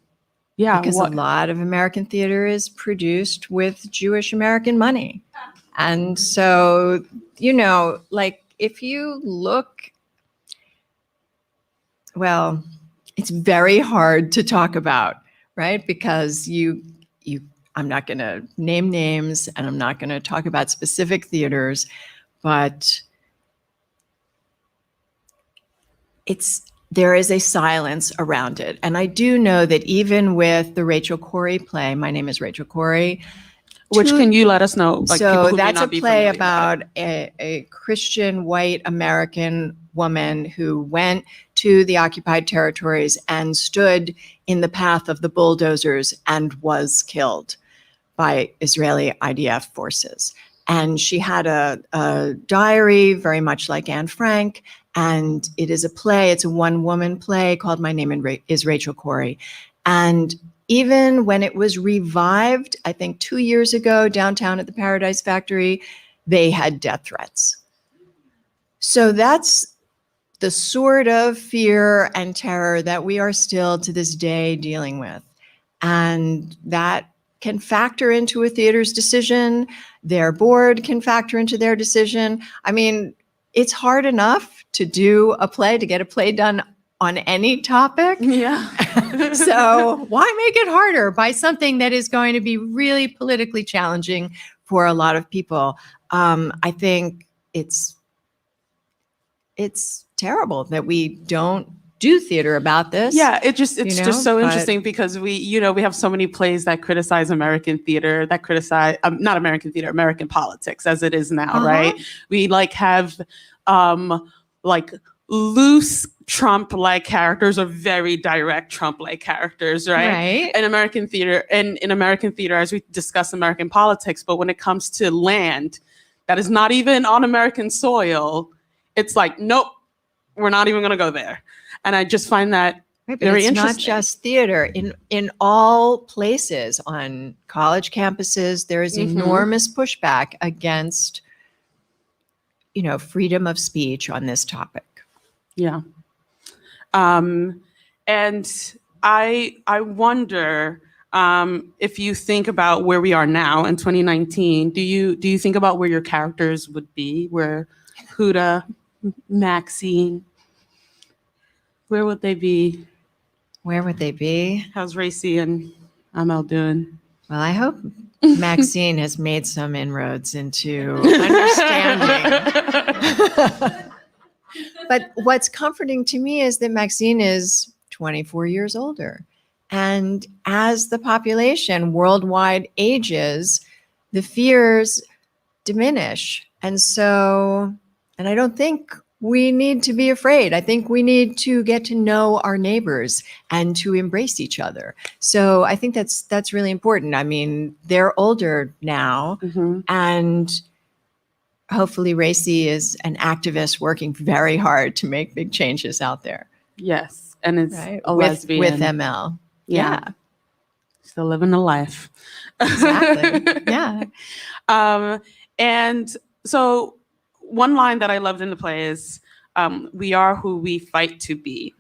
a lot of American theater is produced with Jewish American money. And so, like if you look, well, it's very hard to talk about, right? Because I'm not going to name names and I'm not going to talk about specific theaters, but there is a silence around it. And I do know that even with the Rachel Corrie play, My Name is Rachel Corrie. Which can you let us know? Like, so people who that's may not a be play familiar about a Christian white American woman who went to the occupied territories and stood in the path of the bulldozers and was killed by Israeli IDF forces. And she had a diary very much like Anne Frank. And it is a play, it's a one-woman play called My Name is Rachel Corrie. And even when it was revived, I think 2 years ago, downtown at the Paradise Factory, they had death threats. So that's the sort of fear and terror that we are still to this day dealing with. And that can factor into a theater's decision. Their board can factor into their decision. I mean, it's hard enough to do a play, to get a play done on any topic. Yeah. So why make it harder by something that is going to be really politically challenging for a lot of people? I think it's terrible that we don't do theater about this. Yeah, it's just so but interesting because we have so many plays that criticize American theater, that criticize not American theater, American politics as it is now, right? We have loose Trump-like characters or very direct Trump-like characters, right? In American theater, as we discuss American politics, but when it comes to land that is not even on American soil, it's like, nope, we're not even going to go there. And I just find that very interesting. It's not just theater. In all places on college campuses, there is enormous pushback against, freedom of speech on this topic. Yeah. And I wonder if you think about where we are now in 2019, do you think about where your characters would be? Where Huda, Maxine, where would they be? Where would they be? How's Racie and Amel doing? Well, I hope Maxine has made some inroads into understanding. But what's comforting to me is that Maxine is 24 years older. And as the population worldwide ages, the fears diminish. And I don't think we need to be afraid. I think we need to get to know our neighbors and to embrace each other. So I think that's really important. I mean, they're older now, and hopefully Racie is an activist working very hard to make big changes out there. Yes, and it's a lesbian. With ML. Yeah. Still living the life. Exactly. Yeah. And so one line that I loved in the play is, we are who we fight to be.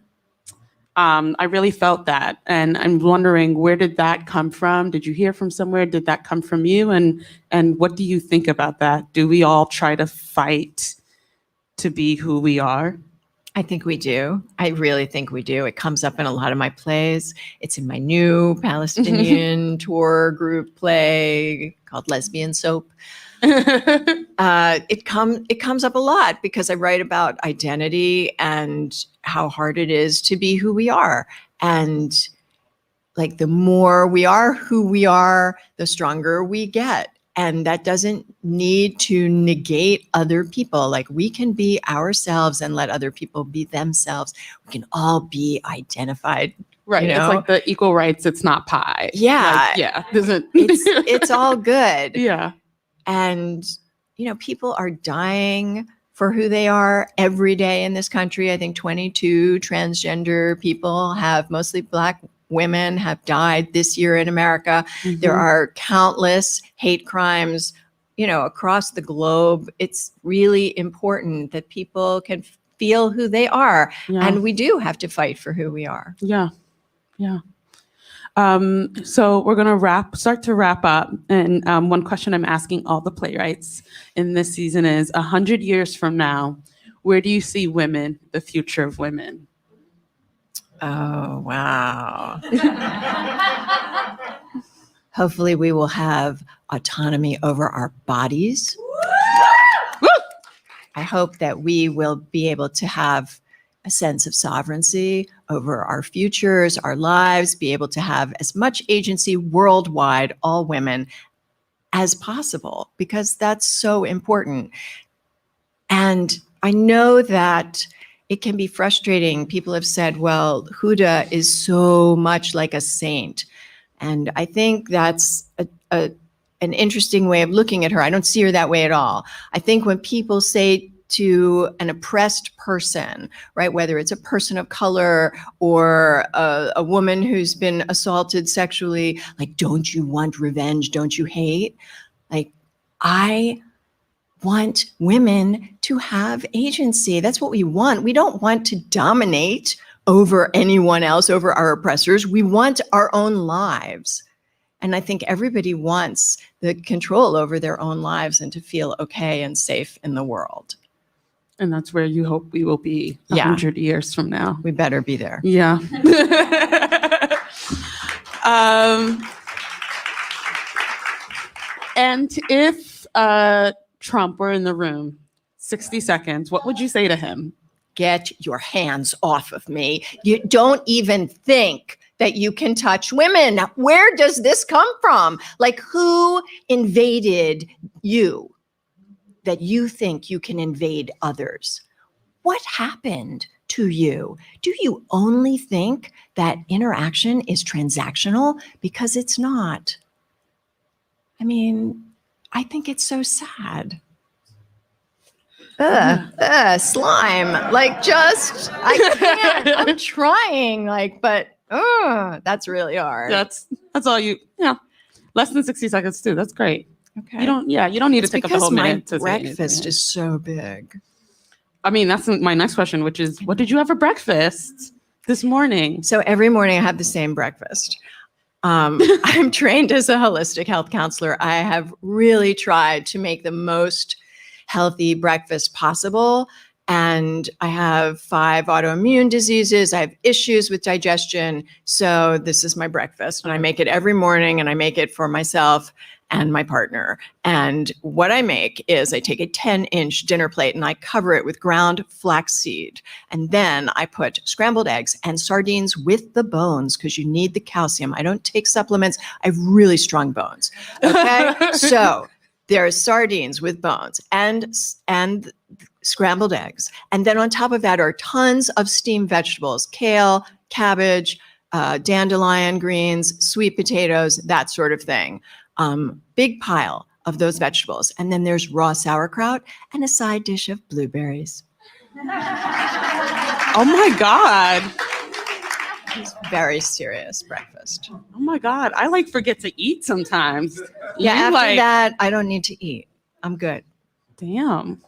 I really felt that. And I'm wondering, where did that come from? Did you hear from somewhere? Did that come from you? And what do you think about that? Do we all try to fight to be who we are? I think we do. I really think we do. It comes up in a lot of my plays. It's in my new Palestinian tour group play called Lesbian Soap. It comes up a lot because I write about identity and how hard it is to be who we are. And like the more we are who we are, the stronger we get. And that doesn't need to negate other people. Like we can be ourselves and let other people be themselves. We can all be identified. Right. It's like the equal rights. It's not pie. Yeah. It's all good. Yeah. And, people are dying for who they are every day in this country. I think 22 transgender people mostly Black women have died this year in America. There are countless hate crimes, across the globe. It's really important that people can feel who they are. Yeah. And we do have to fight for who we are. Yeah. Yeah. So we're going to start to wrap up. And one question I'm asking all the playwrights in this season is, 100 years from now, where do you see women, the future of women? Oh, wow. Hopefully we will have autonomy over our bodies. I hope that we will be able to have a sense of sovereignty over our futures, our lives, be able to have as much agency worldwide, all women, as possible, because that's so important. And I know that it can be frustrating. People have said, well, Huda is so much like a saint. And I think that's an interesting way of looking at her. I don't see her that way at all. I think when people say to an oppressed person, right, whether it's a person of color or a woman who's been assaulted sexually, like, don't you want revenge? Don't you hate? Like, I want women to have agency. That's what we want. We don't want to dominate over anyone else, over our oppressors. We want our own lives. And I think everybody wants the control over their own lives and to feel okay and safe in the world. And that's where you hope we will be 100 years from now. We better be there. Yeah. And if Trump were in the room, 60 seconds, what would you say to him? Get your hands off of me. You don't even think that you can touch women. Where does this come from? Like, who invaded you that you think you can invade others? What happened to you? Do you only think that interaction is transactional? Because it's not. I mean, I think it's so sad. Slime. Like, just, I can't, I'm trying, like, but that's really hard. That's all you, less than 60 seconds too. That's great. Okay. You don't need to take up the whole minute to say anything. Breakfast is so big. I mean, that's my next question, which is, what did you have for breakfast this morning? So every morning I have the same breakfast. I'm trained as a holistic health counselor. I have really tried to make the most healthy breakfast possible. And I have 5 autoimmune diseases. I have issues with digestion. So this is my breakfast. And I make it every morning, and I make it for myself and my partner. And what I make is I take a 10-inch dinner plate and I cover it with ground flaxseed. And then I put scrambled eggs and sardines with the bones, because you need the calcium. I don't take supplements. I have really strong bones. Okay. So there's sardines with bones and scrambled eggs. And then on top of that are tons of steamed vegetables, kale, cabbage, dandelion greens, sweet potatoes, that sort of thing. Big pile of those vegetables. And then there's raw sauerkraut and a side dish of blueberries. Oh my God. It's very serious breakfast. Oh my God. I forget to eat sometimes. Yeah, after that, I don't need to eat. I'm good. Damn.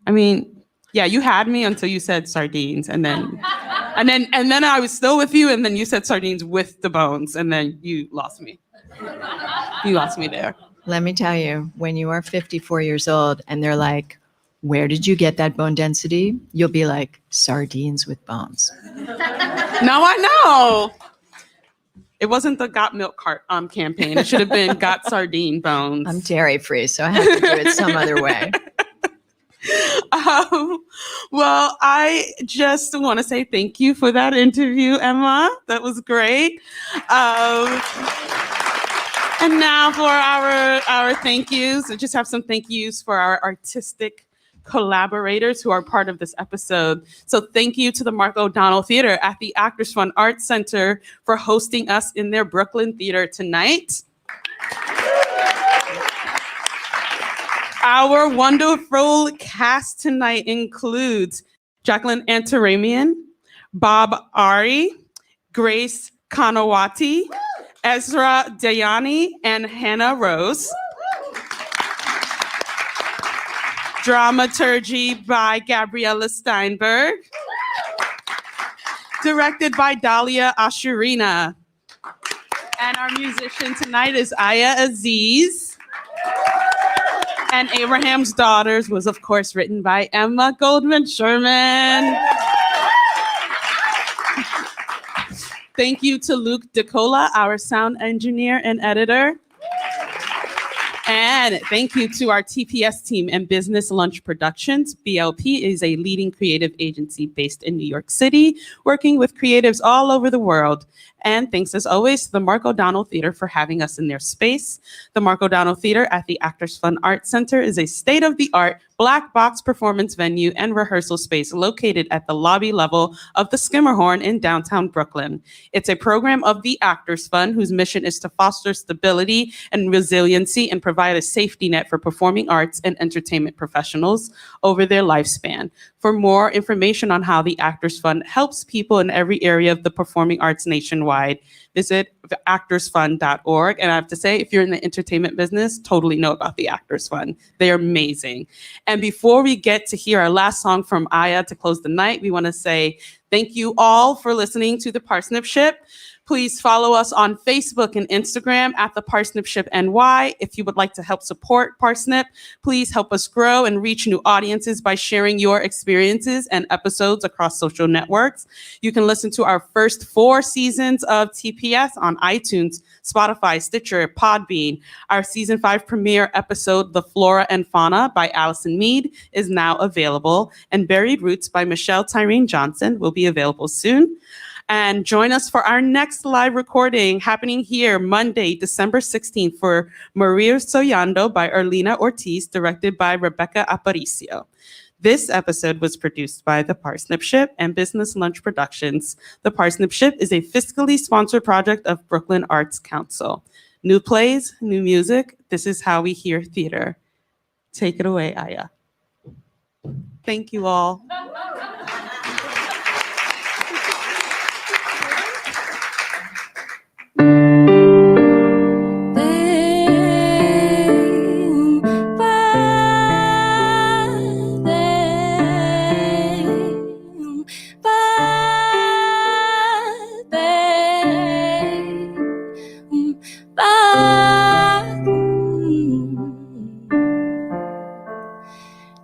I mean, yeah, you had me until you said sardines, and then I was still with you, and then you said sardines with the bones, and then you lost me. You lost me there. Let me tell you, when you are 54 years old and they're like, where did you get that bone density? You'll be like, sardines with bones. Now I know. It wasn't the Got Milk campaign. It should have been Got Sardine Bones. I'm dairy free, so I have to do it some other way. Well, I just want to say thank you for that interview, Emma. That was great. And now for our thank yous. I just have some thank yous for our artistic collaborators who are part of this episode. So thank you to the Mark O'Donnell Theater at the Actors Fund Arts Center for hosting us in their Brooklyn theater tonight. Our wonderful cast tonight includes Jacqueline Antaramian, Bob Ari, Grace Canahuati, Esra Dayani, and Hannah Roze. Dramaturgy by Gabriella Steinberg. Directed by Dalia Ashurina. And our musician tonight is Aya Aziz. And Abraham's Daughters was, of course, written by Emma Goldman-Sherman. Thank you to Luke DeCola, our sound engineer and editor. And thank you to our TPS team and Business Lunch Productions. BLP is a leading creative agency based in New York City, working with creatives all over the world. And thanks as always to the Mark O'Donnell Theater for having us in their space. The Mark O'Donnell Theater at the Actors Fund Arts Center is a state-of-the-art black box performance venue and rehearsal space located at the lobby level of the Skimmerhorn in downtown Brooklyn. It's a program of the Actors Fund whose mission is to foster stability and resiliency and provide a safety net for performing arts and entertainment professionals over their lifespan. For more information on how the Actors Fund helps people in every area of the performing arts nationwide, visit actorsfund.org. And I have to say, if you're in the entertainment business, totally know about the Actors Fund. They're amazing. And before we get to hear our last song from Aya to close the night, we want to say thank you all for listening to The Parsnip Ship. Please follow us on Facebook and Instagram at The Parsnip Ship NY. If you would like to help support Parsnip, please help us grow and reach new audiences by sharing your experiences and episodes across social networks. You can listen to our first 4 seasons of TPS on iTunes, Spotify, Stitcher, Podbean. Our season 5 premiere episode, The Flora and Fauna by Allison Mead, is now available, and Buried Roots by Michelle Tyrene Johnson will be available soon. And join us for our next live recording happening here Monday, December 16th for Maria Sollando by Erlina Ortiz, directed by Rebecca Aparicio. This episode was produced by The Parsnip Ship and Business Lunch Productions. The Parsnip Ship is a fiscally sponsored project of Brooklyn Arts Council. New plays, new music. This is how we hear theater. Take it away, Aya. Thank you all.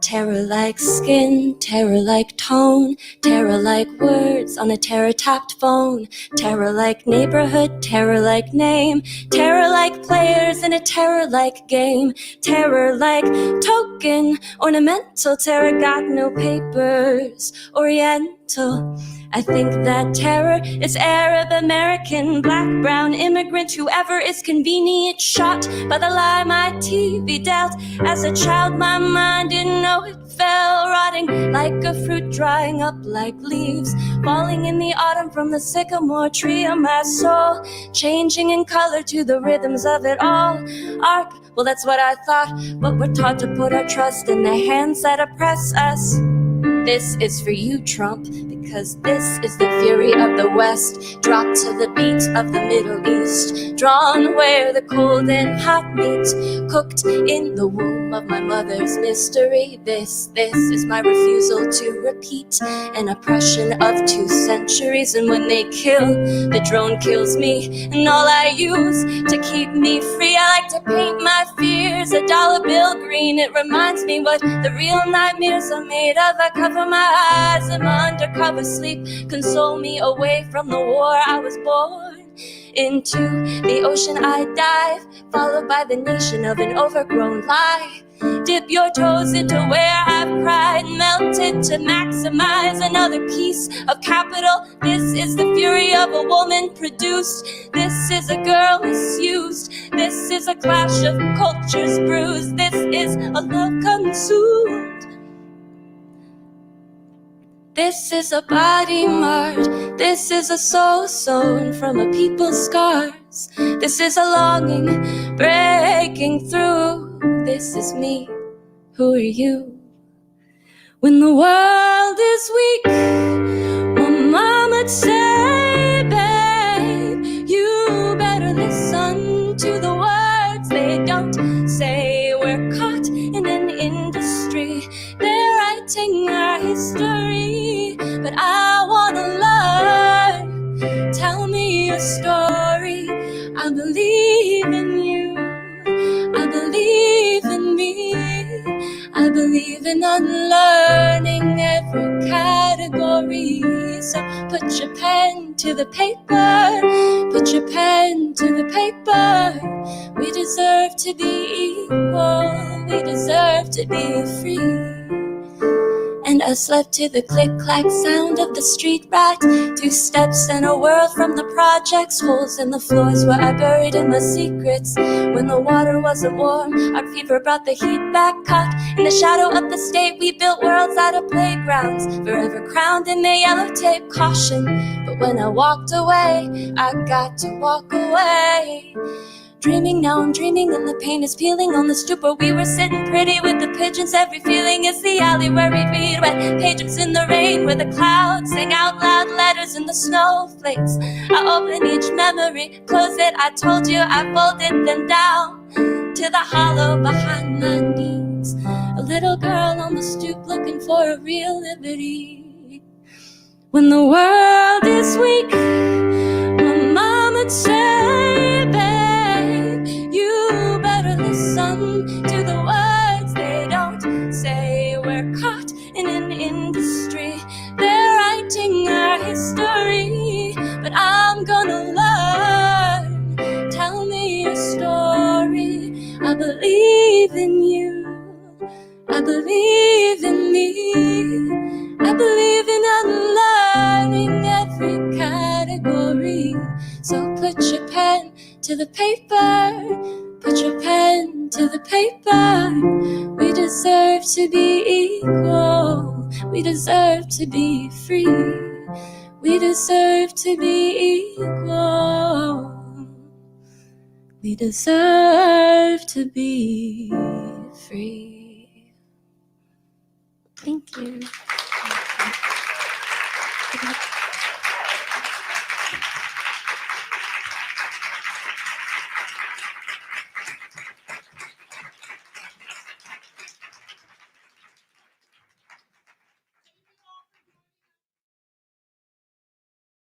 Terror-like skin, terror-like tone, terror-like words on a terror-tapped phone, terror-like neighborhood, terror-like name, terror-like players in a terror-like game, terror-like token, ornamental, terror got no papers, oriental. I think that terror is Arab, American, black, brown, immigrant, whoever is convenient, shot by the lie my TV dealt. As a child, my mind didn't know it fell, rotting like a fruit, drying up like leaves, falling in the autumn from the sycamore tree of my soul, changing in color to the rhythms of it all. Art, well, that's what I thought, but we're taught to put our trust in the hands that oppress us. This is for you, Trump, because this is the fury of the West, dropped to the beat of the Middle East, drawn where the cold and hot meet, cooked in the womb of my mother's mystery. This is my refusal to repeat an oppression of 2 centuries. And when they kill, the drone kills me, and all I use to keep me free, I like to paint my fears a dollar bill green. It reminds me what the real nightmares are made of. I cover my eyes in my undercover sleep, console me away from the war. I was born into the ocean I dive, followed by the nation of an overgrown lie. Dip your toes into where I've cried, melted to maximize another piece of capital. This is the fury of a woman produced. This is a girl misused. This is a clash of cultures bruised. This is a love consumed. This is a body marred. This is a soul sewn from a people's scars. This is a longing breaking through. This is me. Who are you? When the world is weak, my mama'd say, babe, you better listen to the words they don't say. We're caught in an industry. They're writing our history, but I wanna learn. Tell me your story. I believe in you. I believe in me. I believe in unlearning every category. So put your pen to the paper, put your pen to the paper. We deserve to be equal, we deserve to be free. And I slept to the click-clack sound of the street rat. 2 steps and a world from the projects. Holes in the floors where I buried in my secrets. When the water wasn't warm, our fever brought the heat back. Caught in the shadow of the state, we built worlds out of playgrounds, forever crowned in the yellow tape. Caution, but when I walked away, I got to walk away. Dreaming, now I'm dreaming, and the pain is peeling on the stoop where we were sitting pretty with the pigeons. Every feeling is the alley where we read wet pages in the rain, where the clouds sing out loud letters in the snowflakes. I open each memory, close it, I told you I folded them down to the hollow behind my knees. A little girl on the stoop looking for a real liberty. When the world is weak, my mama'd say, babe, you better listen to the words they don't say. We're caught in an industry, they're writing our history, but I'm gonna learn. Tell me your story. I believe in you, I believe in me. I believe in unlearning every category. So put your pen to the paper, put your pen to the paper. We deserve to be equal, we deserve to be free. We deserve to be equal, we deserve to be free. Thank you.